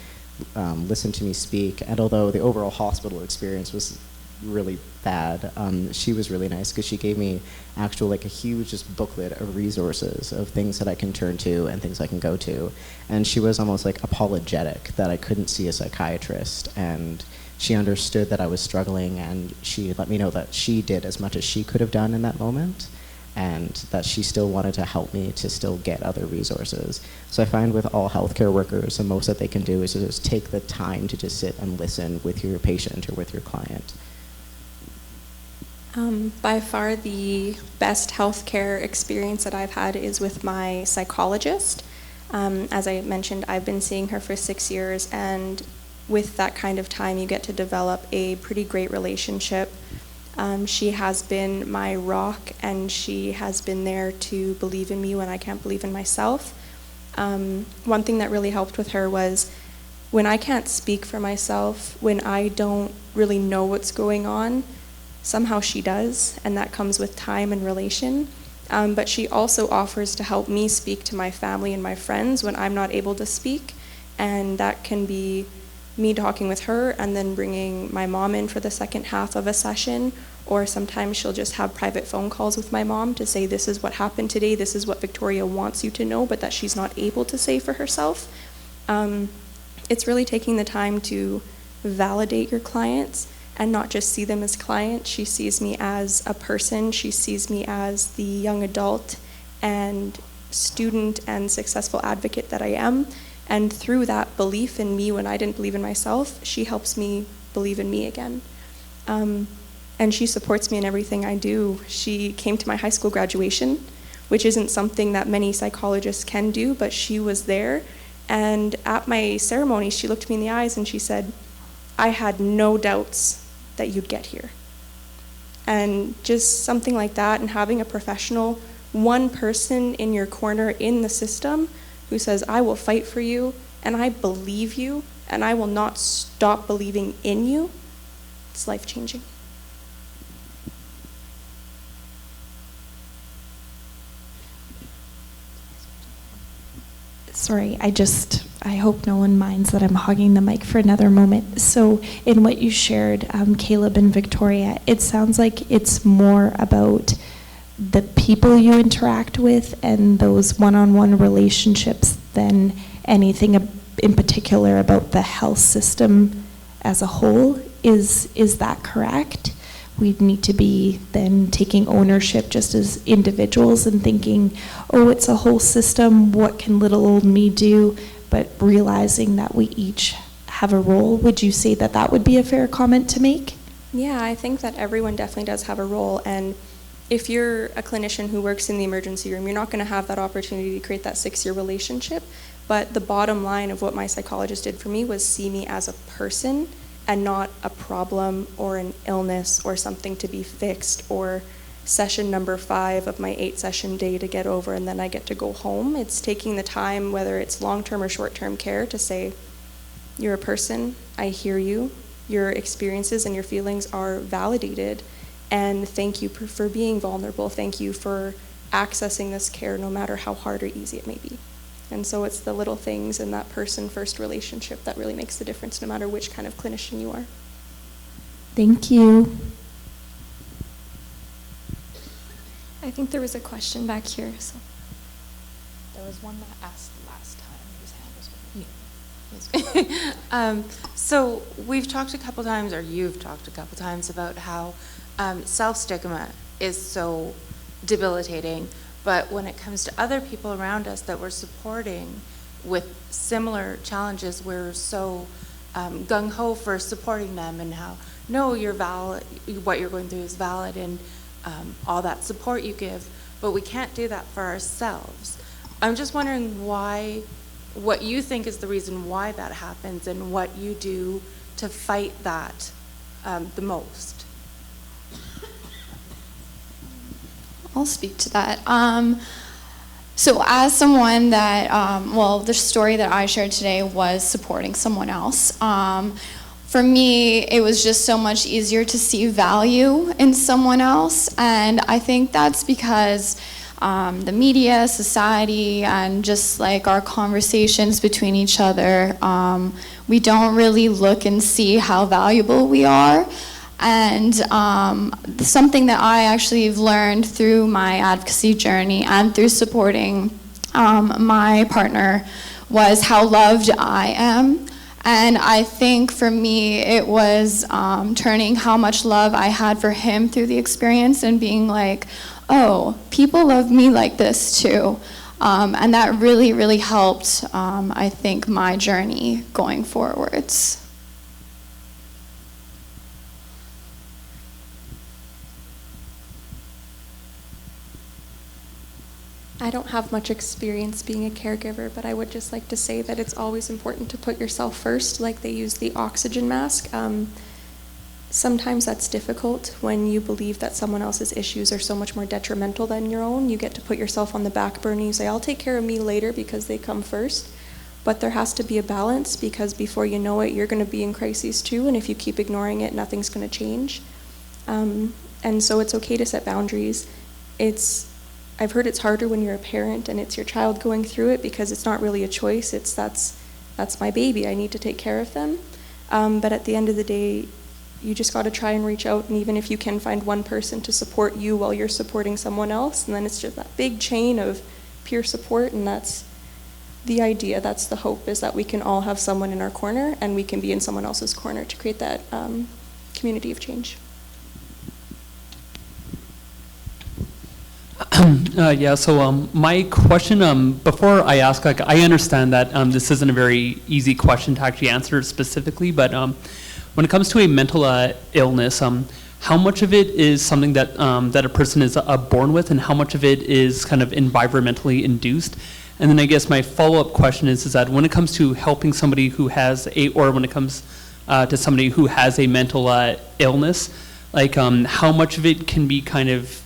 listen to me speak. And although the overall hospital experience was really bad, she was really nice, because she gave me actual, like, a huge just booklet of resources of things that I can turn to and things I can go to. And she was almost like apologetic that I couldn't see a psychiatrist, and she understood that I was struggling, and she let me know that she did as much as she could have done in that moment, and that she still wanted to help me to still get other resources. So I find with all healthcare workers, the most that they can do is to just take the time to just sit and listen with your patient or with your client. By far the best healthcare experience that I've had is with my psychologist. As I mentioned, I've been seeing her for 6 years, and with that kind of time, you get to develop a pretty great relationship. She has been my rock, and she has been there to believe in me when I can't believe in myself. One thing that really helped with her was when I can't speak for myself, when I don't really know what's going on, somehow she does, and that comes with time and relation. But she also offers to help me speak to my family and my friends when I'm not able to speak, and that can be me talking with her and then bringing my mom in for the second half of a session, or sometimes she'll just have private phone calls with my mom to say, this is what happened today, this is what Victoria wants you to know, but that she's not able to say for herself. It's really taking the time to validate your clients and not just see them as clients. She sees me as a person. She sees me as the young adult and student and successful advocate that I am. And through that belief in me when I didn't believe in myself, she helps me believe in me again. And she supports me in everything I do. She came to my high school graduation, which isn't something that many psychologists can do, but she was there. And at my ceremony, she looked me in the eyes and she said, I had no doubts that you'd get here. And just something like that, and having a professional, one person in your corner in the system who says, I will fight for you, and I believe you, and I will not stop believing in you, it's life-changing. Sorry, I hope no one minds that I'm hogging the mic for another moment. So in what you shared, Caleb and Victoria, it sounds like it's more about the people you interact with and those one-on-one relationships than anything in particular about the health system as a whole. Is that correct? we need to be then taking ownership just as individuals and thinking, oh, it's a whole system, what can little old me do? But realizing that we each have a role. Would you say that that would be a fair comment to make? Yeah, I think that everyone definitely does have a role, and if you're a clinician who works in the emergency room, you're not going to have that opportunity to create that 6-year relationship, but the bottom line of what my psychologist did for me was see me as a person and not a problem or an illness or something to be fixed or session number 5 of my 8-session day to get over and then I get to go home. It's taking the time, whether it's long-term or short-term care, to say, you're a person, I hear you, your experiences and your feelings are validated, and thank you for being vulnerable. Thank you for accessing this care no matter how hard or easy it may be. And so it's the little things in that person-first relationship that really makes the difference no matter which kind of clinician you are. Thank you. I think there was a question back here. So. There was one that asked last time. His hand was over. So we've talked a couple times, or you've talked a couple times, about how self-stigma is so debilitating, but when it comes to other people around us that we're supporting with similar challenges, we're so gung-ho for supporting them and how, no, you're valid, what you're going through is valid, and all that support you give, but we can't do that for ourselves. I'm just wondering what you think is the reason why that happens and what you do to fight that the most. I'll speak to that. So as someone that, the story that I shared today was supporting someone else. For me, it was just so much easier to see value in someone else, and I think that's because the media, society, and just like our conversations between each other, we don't really look and see how valuable we are. And something that I actually have learned through my advocacy journey and through supporting my partner was how loved I am. And I think for me it was turning how much love I had for him through the experience and being like, oh, people love me like this too. And that really, really helped, I think, my journey going forwards. I don't have much experience being a caregiver, but I would just like to say that it's always important to put yourself first, like they use the oxygen mask. Sometimes that's difficult when you believe that someone else's issues are so much more detrimental than your own. You get to put yourself on the back burner. You say, I'll take care of me later because they come first. But there has to be a balance because before you know it, you're going to be in crises too. And if you keep ignoring it, nothing's going to change. And so it's okay to set boundaries. I've heard it's harder when you're a parent and it's your child going through it because it's not really a choice. That's my baby. I need to take care of them. But at the end of the day, you just got to try and reach out, and even if you can find one person to support you while you're supporting someone else, and then it's just that big chain of peer support, and that's the idea, that's the hope, is that we can all have someone in our corner and we can be in someone else's corner to create that community of change. My question, before I ask, I understand that this isn't a very easy question to actually answer specifically, but when it comes to a mental illness, how much of it is something that that a person is born with, and how much of it is kind of environmentally induced? And then I guess my follow-up question is that when it comes to helping somebody who has when it comes to somebody who has a mental illness, how much of it can be kind of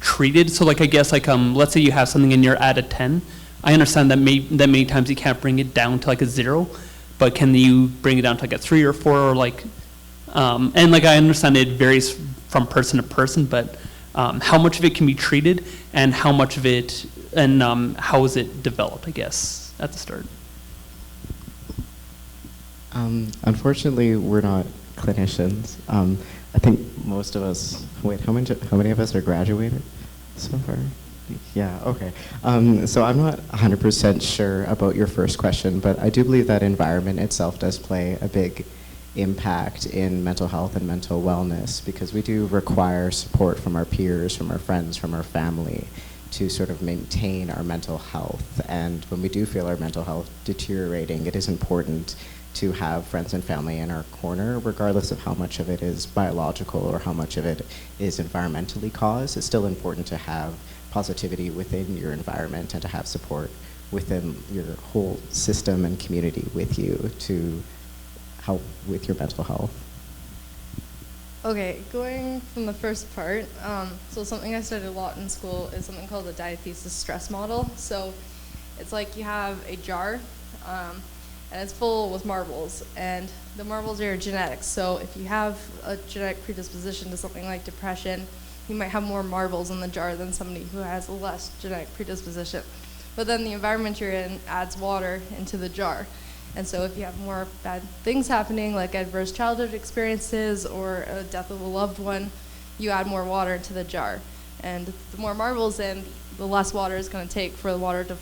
treated? So I guess let's say you have something and you're at a 10. I understand that many times you can't bring it down to a 0, but can you bring it down to a 3 or 4 or and I understand it varies from person to person, but how much of it can be treated and how much of it and how is it developed, I guess, at the start? Unfortunately, we're not clinicians. I think most of us, how many of us are graduated so far? Yeah, okay. So I'm not 100% sure about your first question, but I do believe that environment itself does play a big impact in mental health and mental wellness, because we do require support from our peers, from our friends, from our family to sort of maintain our mental health. And when we do feel our mental health deteriorating, it is important to have friends and family in our corner, regardless of how much of it is biological or how much of it is environmentally caused. It's still important to have positivity within your environment and to have support within your whole system and community with you to help with your mental health. Okay, going from the first part, so something I studied a lot in school is something called the diathesis stress model. So it's like you have a jar, and it's full with marbles, and the marbles are your genetics. So if you have a genetic predisposition to something like depression, you might have more marbles in the jar than somebody who has a less genetic predisposition. But then the environment you're in adds water into the jar. And so if you have more bad things happening, like adverse childhood experiences or a death of a loved one, you add more water into the jar. And the more marbles in, the less water is going to take for the water to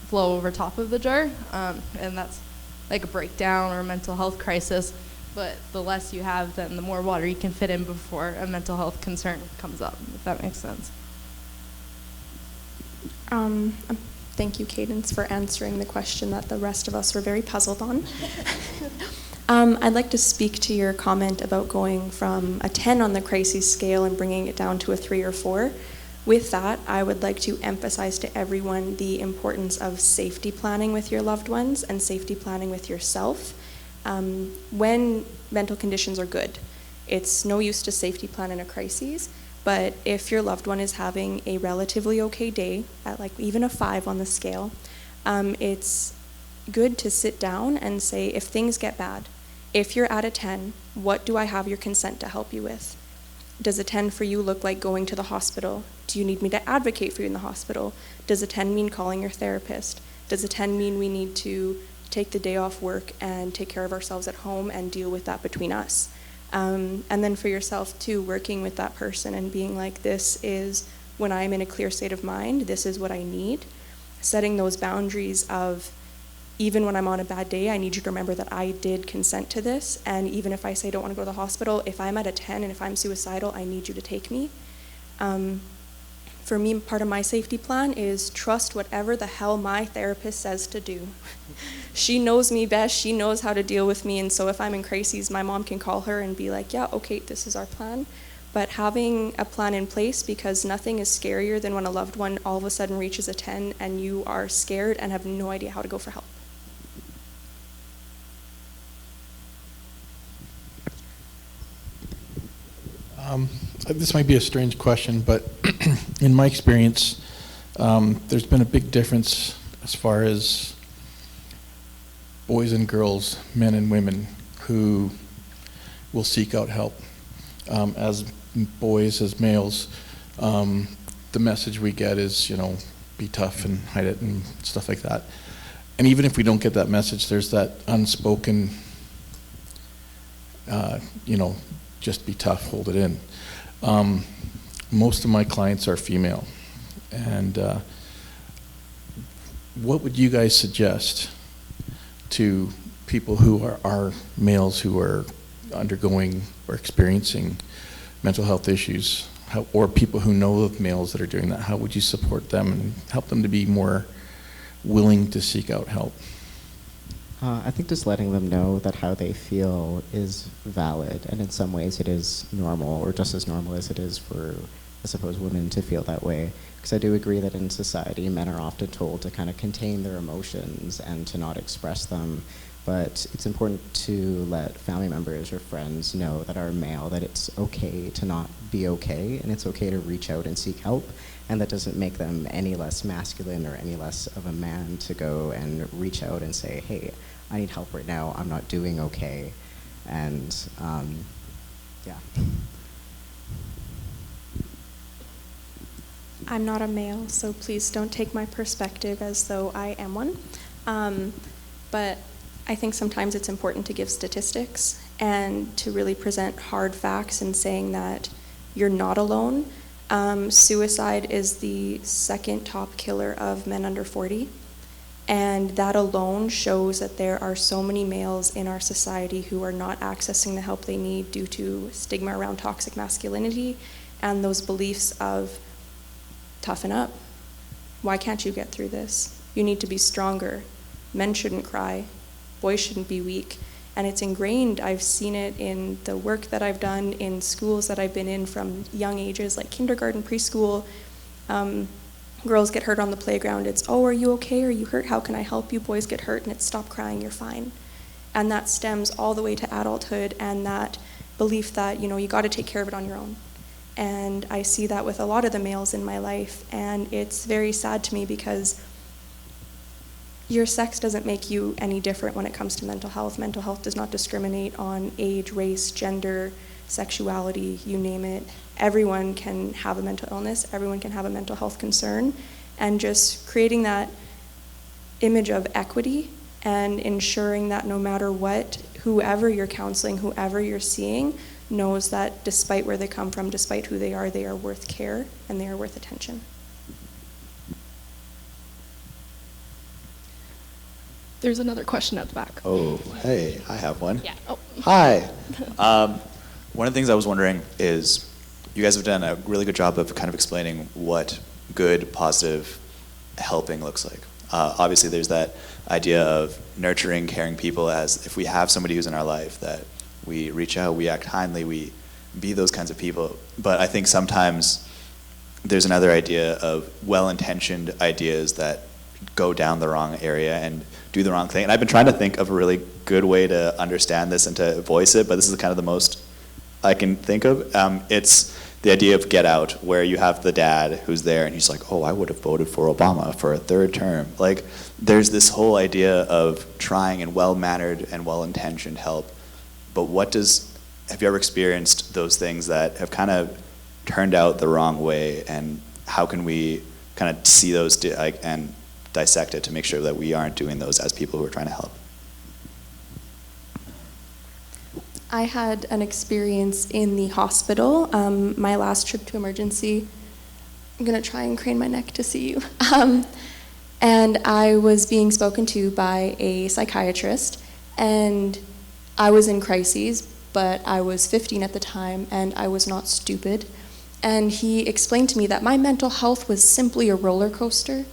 flow over top of the jar. And that's like a breakdown or a mental health crisis. But the less you have, then the more water you can fit in before a mental health concern comes up, if that makes sense. Thank you, Cadence, for answering the question that the rest of us were very puzzled on. I'd like to speak to your comment about going from a 10 on the crises scale and bringing it down to a 3 or 4. With that, I would like to emphasize to everyone the importance of safety planning with your loved ones and safety planning with yourself. When mental conditions are good, it's no use to safety plan in a crisis. But if your loved one is having a relatively okay day, at like even a 5 on the scale, it's good to sit down and say, if things get bad, if you're at a 10, what do I have your consent to help you with? Does a 10 for you look like going to the hospital? Do you need me to advocate for you in the hospital? Does a 10 mean calling your therapist? Does a 10 mean we need to take the day off work and take care of ourselves at home and deal with that between us? And then for yourself too, working with that person and being like, this is when I'm in a clear state of mind, this is what I need. Setting those boundaries of, even when I'm on a bad day, I need you to remember that I did consent to this. And even if I say I don't want to go to the hospital, if I'm at a 10 and if I'm suicidal, I need you to take me. For me, part of my safety plan is trust whatever the hell my therapist says to do. She knows me best, she knows how to deal with me, and so if I'm in crises, my mom can call her and be like, yeah, okay, this is our plan. But having a plan in place, because nothing is scarier than when a loved one all of a sudden reaches a 10 and you are scared and have no idea how to go for help. This might be a strange question, but in my experience, there's been a big difference as far as boys and girls, men and women, who will seek out help. As boys, as males, the message we get is, be tough and hide it and stuff like that. And even if we don't get that message, there's that unspoken, just be tough, hold it in. Most of my clients are female. And what would you guys suggest to people who are males who are undergoing or experiencing mental health issues, or people who know of males that are doing that? How would you support them and help them to be more willing to seek out help? I think just letting them know that how they feel is valid, and in some ways it is normal, or just as normal as it is for, I suppose, women to feel that way. Because I do agree that in society, men are often told to kind of contain their emotions and to not express them. But it's important to let family members or friends know that are male that it's okay to not be okay, and it's okay to reach out and seek help. And that doesn't make them any less masculine or any less of a man to go and reach out and say, hey, I need help right now, I'm not doing okay. And yeah. I'm not a male, so please don't take my perspective as though I am one. But I think sometimes it's important to give statistics and to really present hard facts and saying that you're not alone. Suicide is the second top killer of men under 40. And that alone shows that there are so many males in our society who are not accessing the help they need due to stigma around toxic masculinity and those beliefs of toughen up. Why can't you get through this? You need to be stronger. Men shouldn't cry. Boys shouldn't be weak. And it's ingrained. I've seen it in the work that I've done in schools that I've been in from young ages, like kindergarten, preschool. Girls get hurt on the playground. It's, oh, are you okay? Are you hurt? How can I help you? Boys get hurt, and it's stop crying, you're fine. And that stems all the way to adulthood and that belief that, you know, you got to take care of it on your own. And I see that with a lot of the males in my life, and it's very sad to me because your sex doesn't make you any different when it comes to mental health. Mental health does not discriminate on age, race, gender, sexuality, you name it. Everyone can have a mental illness, everyone can have a mental health concern, and just creating that image of equity and ensuring that no matter what, whoever you're counseling, whoever you're seeing, knows that despite where they come from, despite who they are worth care and they are worth attention. There's another question at the back. Oh, hey, I have one. Yeah. Oh. Hi. One of the things I was wondering is, you guys have done a really good job of kind of explaining what good, positive helping looks like. Obviously, there's that idea of nurturing, caring people as if we have somebody who's in our life that we reach out, we act kindly, we be those kinds of people. But I think sometimes there's another idea of well-intentioned ideas that go down the wrong area and do the wrong thing. And I've been trying to think of a really good way to understand this and to voice it, but this is kind of the most I can think of. It's the idea of Get Out, where you have the dad who's there and he's like, oh, I would have voted for Obama for a third term. Like, there's this whole idea of trying and well-mannered and well-intentioned help. But have you ever experienced those things that have kind of turned out the wrong way, and how can we kind of see those and dissect it to make sure that we aren't doing those as people who are trying to help? I had an experience in the hospital, my last trip to emergency. I'm gonna try and crane my neck to see you. And I was being spoken to by a psychiatrist, and I was in crises, but I was 15 at the time, and I was not stupid. And he explained to me that my mental health was simply a roller coaster,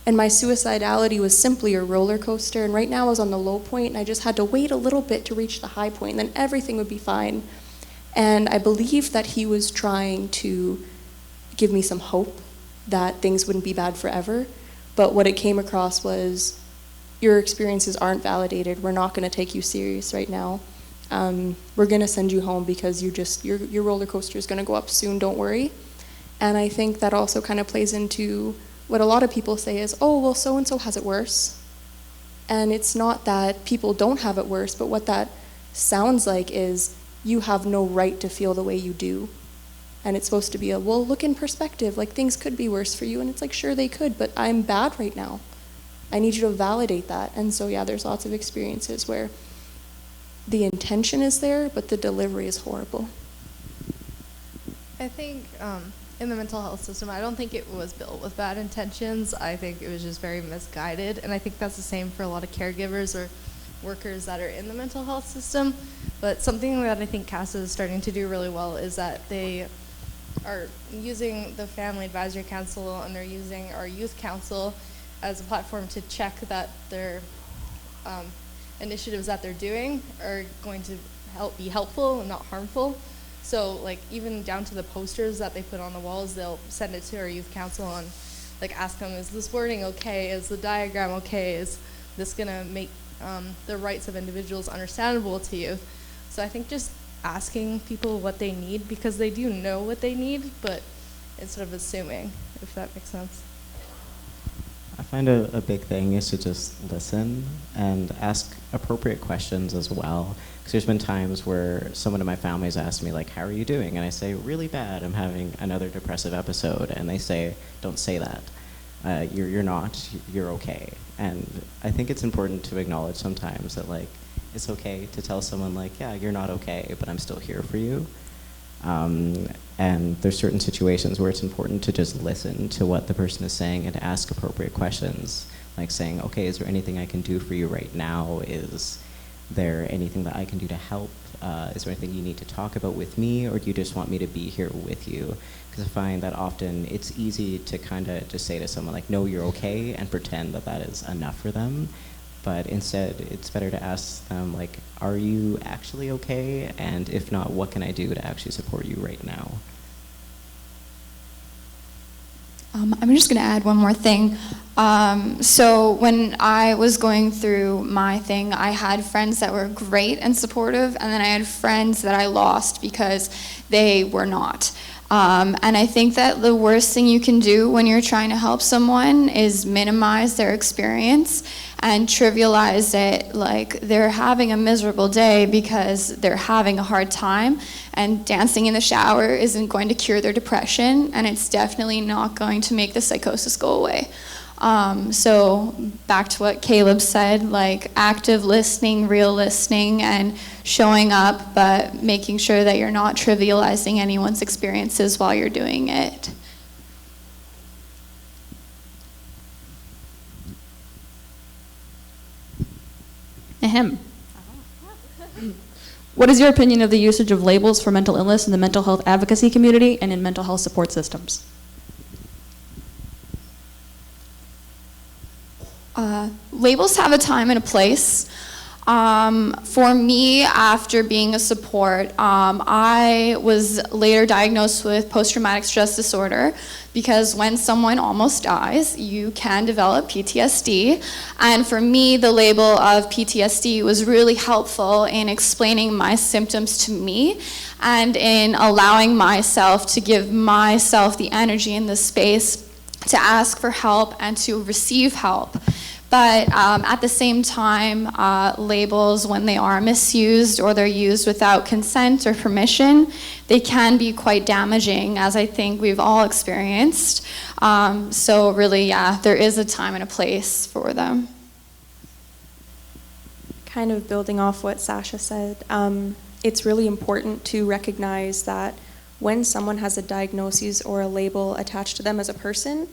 and my suicidality was simply a roller coaster, and right now I was on the low point, and I just had to wait a little bit to reach the high point, and then everything would be fine. And I believed that he was trying to give me some hope that things wouldn't be bad forever, but what it came across was, your experiences aren't validated, we're not gonna take you serious right now. We're gonna send you home because your roller coaster is gonna go up soon, don't worry. And I think that also kind of plays into what a lot of people say is, oh, well, so-and-so has it worse. And it's not that people don't have it worse, but what that sounds like is, you have no right to feel the way you do. And it's supposed to be well, look in perspective, like things could be worse for you. And it's like, sure they could, but I'm bad right now. I need you to validate that. And so yeah, there's lots of experiences where the intention is there, but the delivery is horrible. I think in the mental health system, I don't think it was built with bad intentions. I think it was just very misguided. And I think that's the same for a lot of caregivers or workers that are in the mental health system. But something that I think CASA is starting to do really well is that they are using the Family Advisory Council and they're using our Youth Council as a platform to check that their initiatives that they're doing are going to be helpful and not harmful. So like even down to the posters that they put on the walls, they'll send it to our Youth Council and like ask them, is this wording okay? Is the diagram okay? Is this gonna make the rights of individuals understandable to you? So I think just asking people what they need, because they do know what they need, but instead of assuming, if that makes sense. I find a big thing is to just listen and ask appropriate questions as well. Because there's been times where someone in my family has asked me, like, how are you doing? And I say, really bad, I'm having another depressive episode. And they say, don't say that. You're not, you're okay. And I think it's important to acknowledge sometimes that, like, it's okay to tell someone, like, yeah, you're not okay, but I'm still here for you. And there's certain situations where it's important to just listen to what the person is saying and to ask appropriate questions, like saying, okay, is there anything I can do for you right now? Is there anything that I can do to help? Is there anything you need to talk about with me, or do you just want me to be here with you? Because I find that often it's easy to kind of just say to someone like, no, you're okay, and pretend that that is enough for them. But instead, it's better to ask them, like, are you actually okay? And if not, what can I do to actually support you right now? I'm just going to add one more thing. So when I was going through my thing, I had friends that were great and supportive, and then I had friends that I lost because they were not. And I think that the worst thing you can do when you're trying to help someone is minimize their experience and trivialize it like they're having a miserable day because they're having a hard time, and dancing in the shower isn't going to cure their depression, and it's definitely not going to make the psychosis go away. So back to what Caleb said, like active listening, real listening, and showing up, but making sure that you're not trivializing anyone's experiences while you're doing it. Ahem. What is your opinion of the usage of labels for mental illness in the mental health advocacy community and in mental health support systems? Labels have a time and a place. For me, after being a support, I was later diagnosed with post-traumatic stress disorder because when someone almost dies, you can develop PTSD. And for me, the label of PTSD was really helpful in explaining my symptoms to me and in allowing myself to give myself the energy and the space to ask for help and to receive help. But at the same time, labels, when they are misused or they're used without consent or permission, they can be quite damaging, as I think we've all experienced. So really, yeah, there is a time and a place for them. Kind of building off what Sasha said, it's really important to recognize that when someone has a diagnosis or a label attached to them as a person,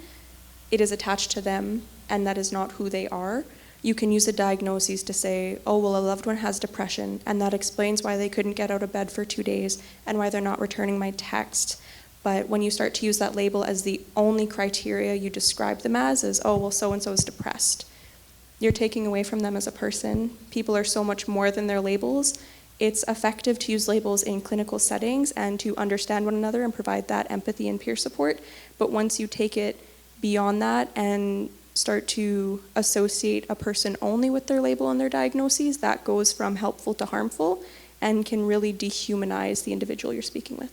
it is attached to them, and that is not who they are. You can use a diagnosis to say, oh, well, a loved one has depression, and that explains why they couldn't get out of bed for 2 days and why they're not returning my text. But when you start to use that label as the only criteria you describe them as, oh, well, so-and-so is depressed, you're taking away from them as a person. People are so much more than their labels. It's effective to use labels in clinical settings and to understand one another and provide that empathy and peer support. But once you take it beyond that and start to associate a person only with their label and their diagnoses, that goes from helpful to harmful and can really dehumanize the individual you're speaking with.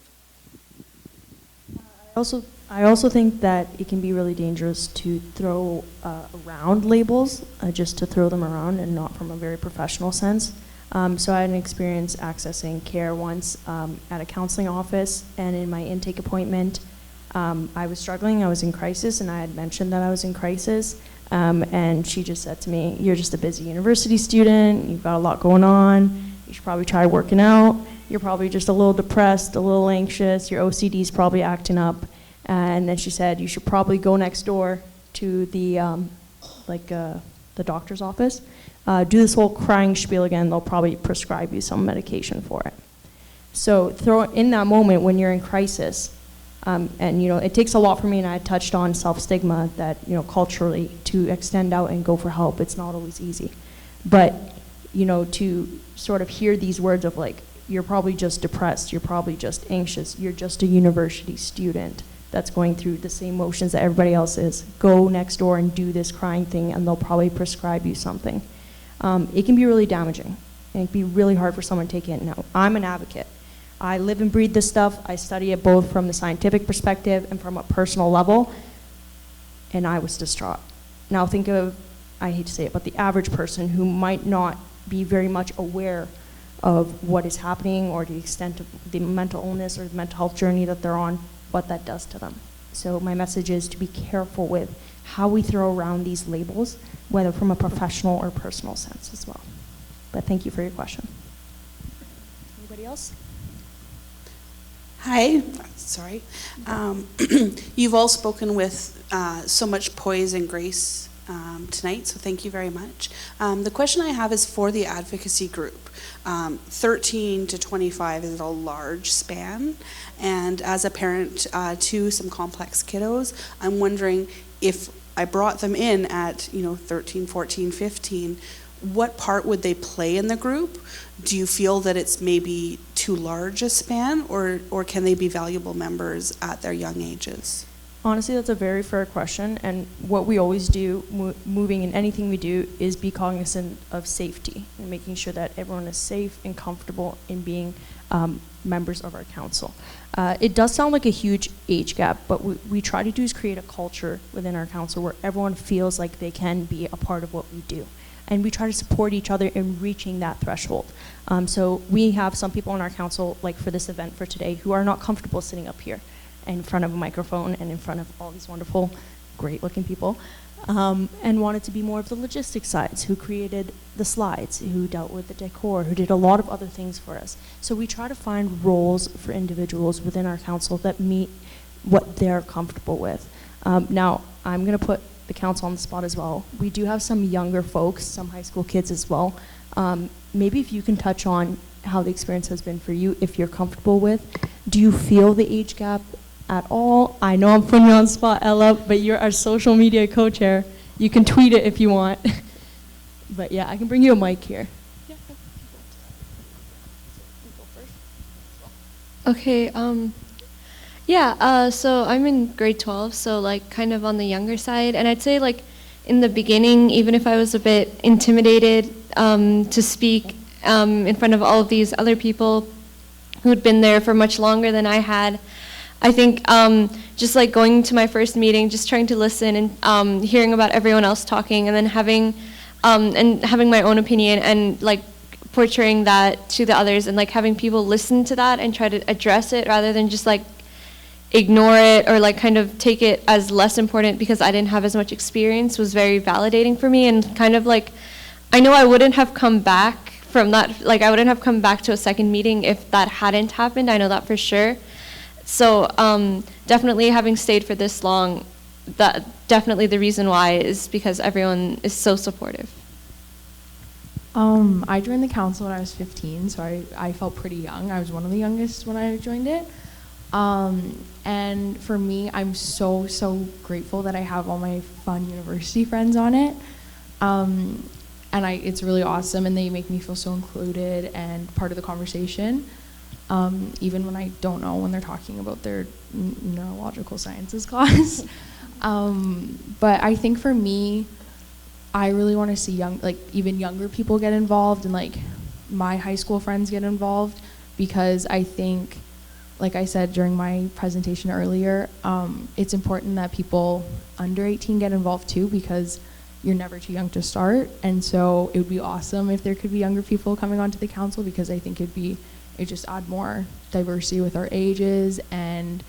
I also think that it can be really dangerous to throw around labels, just to throw them around and not from a very professional sense. So I had an experience accessing care once at a counseling office, and in my intake appointment, I was struggling, I was in crisis, and I had mentioned that I was in crisis, and she just said to me, you're just a busy university student, you've got a lot going on, you should probably try working out, you're probably just a little depressed, a little anxious, your OCD's probably acting up, and then she said, you should probably go next door to the doctor's office, do this whole crying spiel again, they'll probably prescribe you some medication for it. So in that moment when you're in crisis, and it takes a lot for me, and I touched on self-stigma that culturally to extend out and go for help, it's not always easy. But to sort of hear these words of like, you're probably just depressed, you're probably just anxious, you're just a university student that's going through the same motions that everybody else is. Go next door and do this crying thing, and they'll probably prescribe you something. It can be really damaging, and it can be really hard for someone to take in. Now, I'm an advocate. I live and breathe this stuff. I study it both from the scientific perspective and from a personal level, and I was distraught. Now think of, I hate to say it, but the average person who might not be very much aware of what is happening or the extent of the mental illness or the mental health journey that they're on, what that does to them. So my message is to be careful with how we throw around these labels, whether from a professional or personal sense as well. But thank you for your question. Anybody else? Hi, sorry. You've all spoken with so much poise and grace tonight, so thank you very much. The question I have is for the advocacy group. 13 to 25 is a large span, and as a parent to some complex kiddos, I'm wondering if I brought them in at 13, 14, 15, what part would they play in the group? Do you feel that it's maybe too large a span, or can they be valuable members at their young ages? Honestly, that's a very fair question, and what we always do, moving in anything we do, is be cognizant of safety and making sure that everyone is safe and comfortable in being members of our council. It does sound like a huge age gap, but what we try to do is create a culture within our council where everyone feels like they can be a part of what we do. And we try to support each other in reaching that threshold. So we have some people on our council, like for this event for today, who are not comfortable sitting up here in front of a microphone and in front of all these wonderful, great-looking people, and wanted to be more of the logistics sides, who created the slides, who dealt with the decor, who did a lot of other things for us. So we try to find roles for individuals within our council that meet what they're comfortable with. Now, I'm going to put the council on the spot as well. We do have some younger folks, some high school kids as well. Maybe if you can touch on how the experience has been for you, if you're comfortable with. Do you feel the age gap at all? I know I'm putting you on the spot, Ella, but you're our social media co-chair. You can tweet it if you want. But yeah, I can bring you a mic here. Okay, so I'm in grade 12, so like kind of on the younger side, and I'd say like in the beginning, even if I was a bit intimidated to speak in front of all of these other people who'd been there for much longer than I had, I think just like going to my first meeting, just trying to listen and hearing about everyone else talking, and then having my own opinion and like portraying that to the others, and like having people listen to that and try to address it rather than just like ignore it or like kind of take it as less important because I didn't have as much experience, was very validating for me. And kind of like, I know I wouldn't have come back from that, like I wouldn't have come back to a second meeting if that hadn't happened. I know that for sure. So definitely having stayed for this long, that definitely the reason why is because everyone is so supportive. I joined the council when I was 15, so I felt pretty young. I was one of the youngest when I joined it. And for me, I'm so, so grateful that I have all my fun university friends on it. And it's really awesome, and they make me feel so included and part of the conversation, even when I don't know when they're talking about their neurological sciences class. But I think for me, I really want to see even younger people get involved, and like my high school friends get involved, because I think, like I said during my presentation earlier, it's important that people under 18 get involved too, because you're never too young to start. And so it would be awesome if there could be younger people coming onto the council, because I think it just add more diversity with our ages and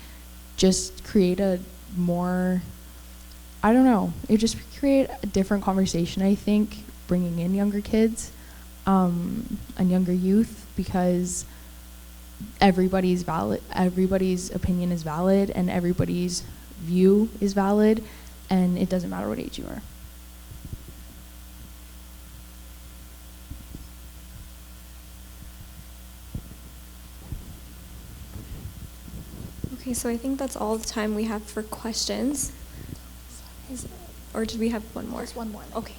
just create a more, I don't know, it just create a different conversation, I think, bringing in younger kids and younger youth, because everybody's opinion is valid and everybody's view is valid, and it doesn't matter what age you are. Okay, so I think that's all the time we have for questions. Or did we have one more? There's one more. Okay.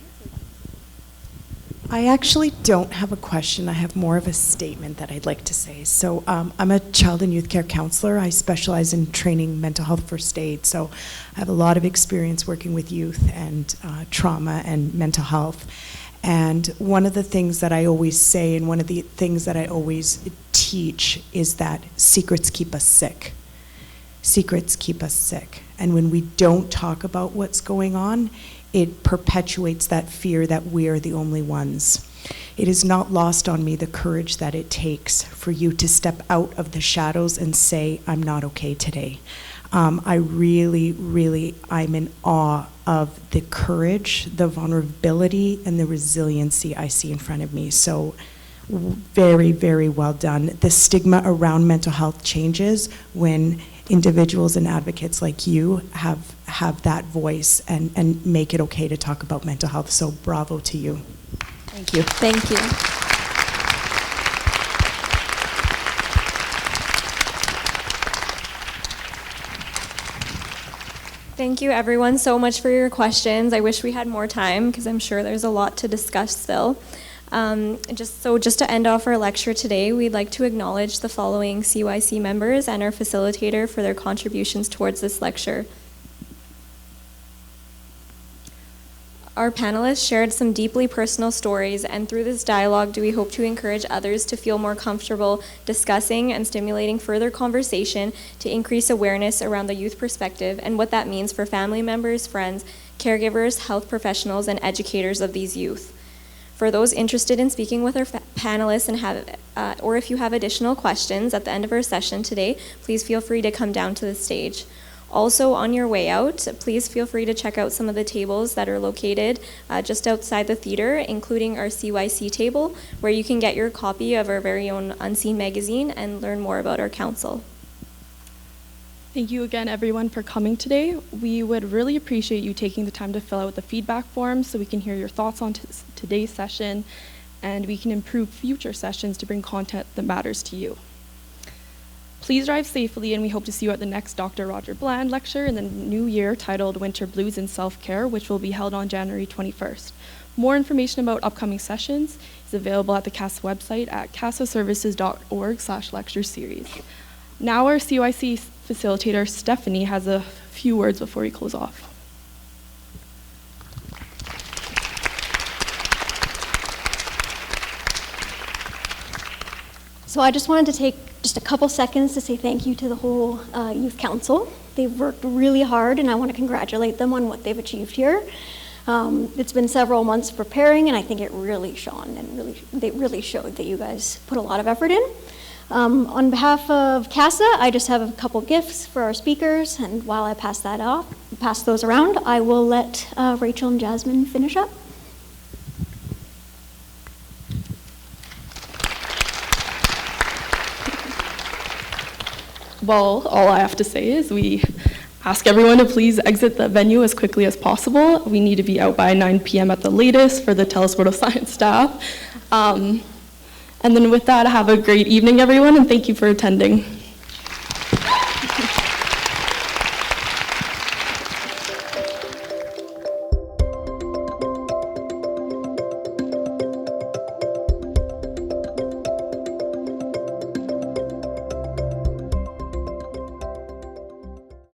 I actually don't have a question. I have more of a statement that I'd like to say. So I'm a child and youth care counselor. I specialize in training mental health first aid. So I have a lot of experience working with youth and trauma and mental health. And one of the things that I always say, and one of the things that I always teach, is that secrets keep us sick. Secrets keep us sick. And when we don't talk about what's going on, it perpetuates that fear that we're the only ones. It is not lost on me the courage that it takes for you to step out of the shadows and say, I'm not okay today. I really, really, I'm in awe of the courage, the vulnerability, and the resiliency I see in front of me. So Very, very well done. The stigma around mental health changes when individuals and advocates like you have that voice and make it okay to talk about mental health. So bravo to you. Thank you. Thank you. Thank you everyone so much for your questions. I wish we had more time because I'm sure there's a lot to discuss still. Just to end off our lecture today, we'd like to acknowledge the following CYC members and our facilitator for their contributions towards this lecture. Our panelists shared some deeply personal stories, and through this dialogue do we hope to encourage others to feel more comfortable discussing and stimulating further conversation to increase awareness around the youth perspective and what that means for family members, friends, caregivers, health professionals, and educators of these youth. For those interested in speaking with our panelists and or if you have additional questions at the end of our session today, please feel free to come down to the stage. Also, on your way out, please feel free to check out some of the tables that are located just outside the theater, including our CYC table, where you can get your copy of our very own Unseen magazine and learn more about our council. Thank you again, everyone, for coming today. We would really appreciate you taking the time to fill out the feedback form so we can hear your thoughts on today's session, and we can improve future sessions to bring content that matters to you. Please drive safely, and we hope to see you at the next Dr. Roger Bland lecture in the new year titled Winter Blues and Self-Care, which will be held on January 21st. More information about upcoming sessions is available at the CASA website at casaservices.org/lecture series. Now our CYC facilitator, Stephanie, has a few words before we close off. So I just wanted to take just a couple seconds to say thank you to the whole Youth Council. They've worked really hard, and I want to congratulate them on what they've achieved here. It's been several months preparing, and I think it really shone, and they really showed that you guys put a lot of effort in. On behalf of CASA, I just have a couple gifts for our speakers, and while I pass those around, I will let Rachel and Jasmine finish up. Well, all I have to say is we ask everyone to please exit the venue as quickly as possible. We need to be out by 9 p.m. at the latest for the Telesport of Science staff. And then with that, have a great evening, everyone, and thank you for attending.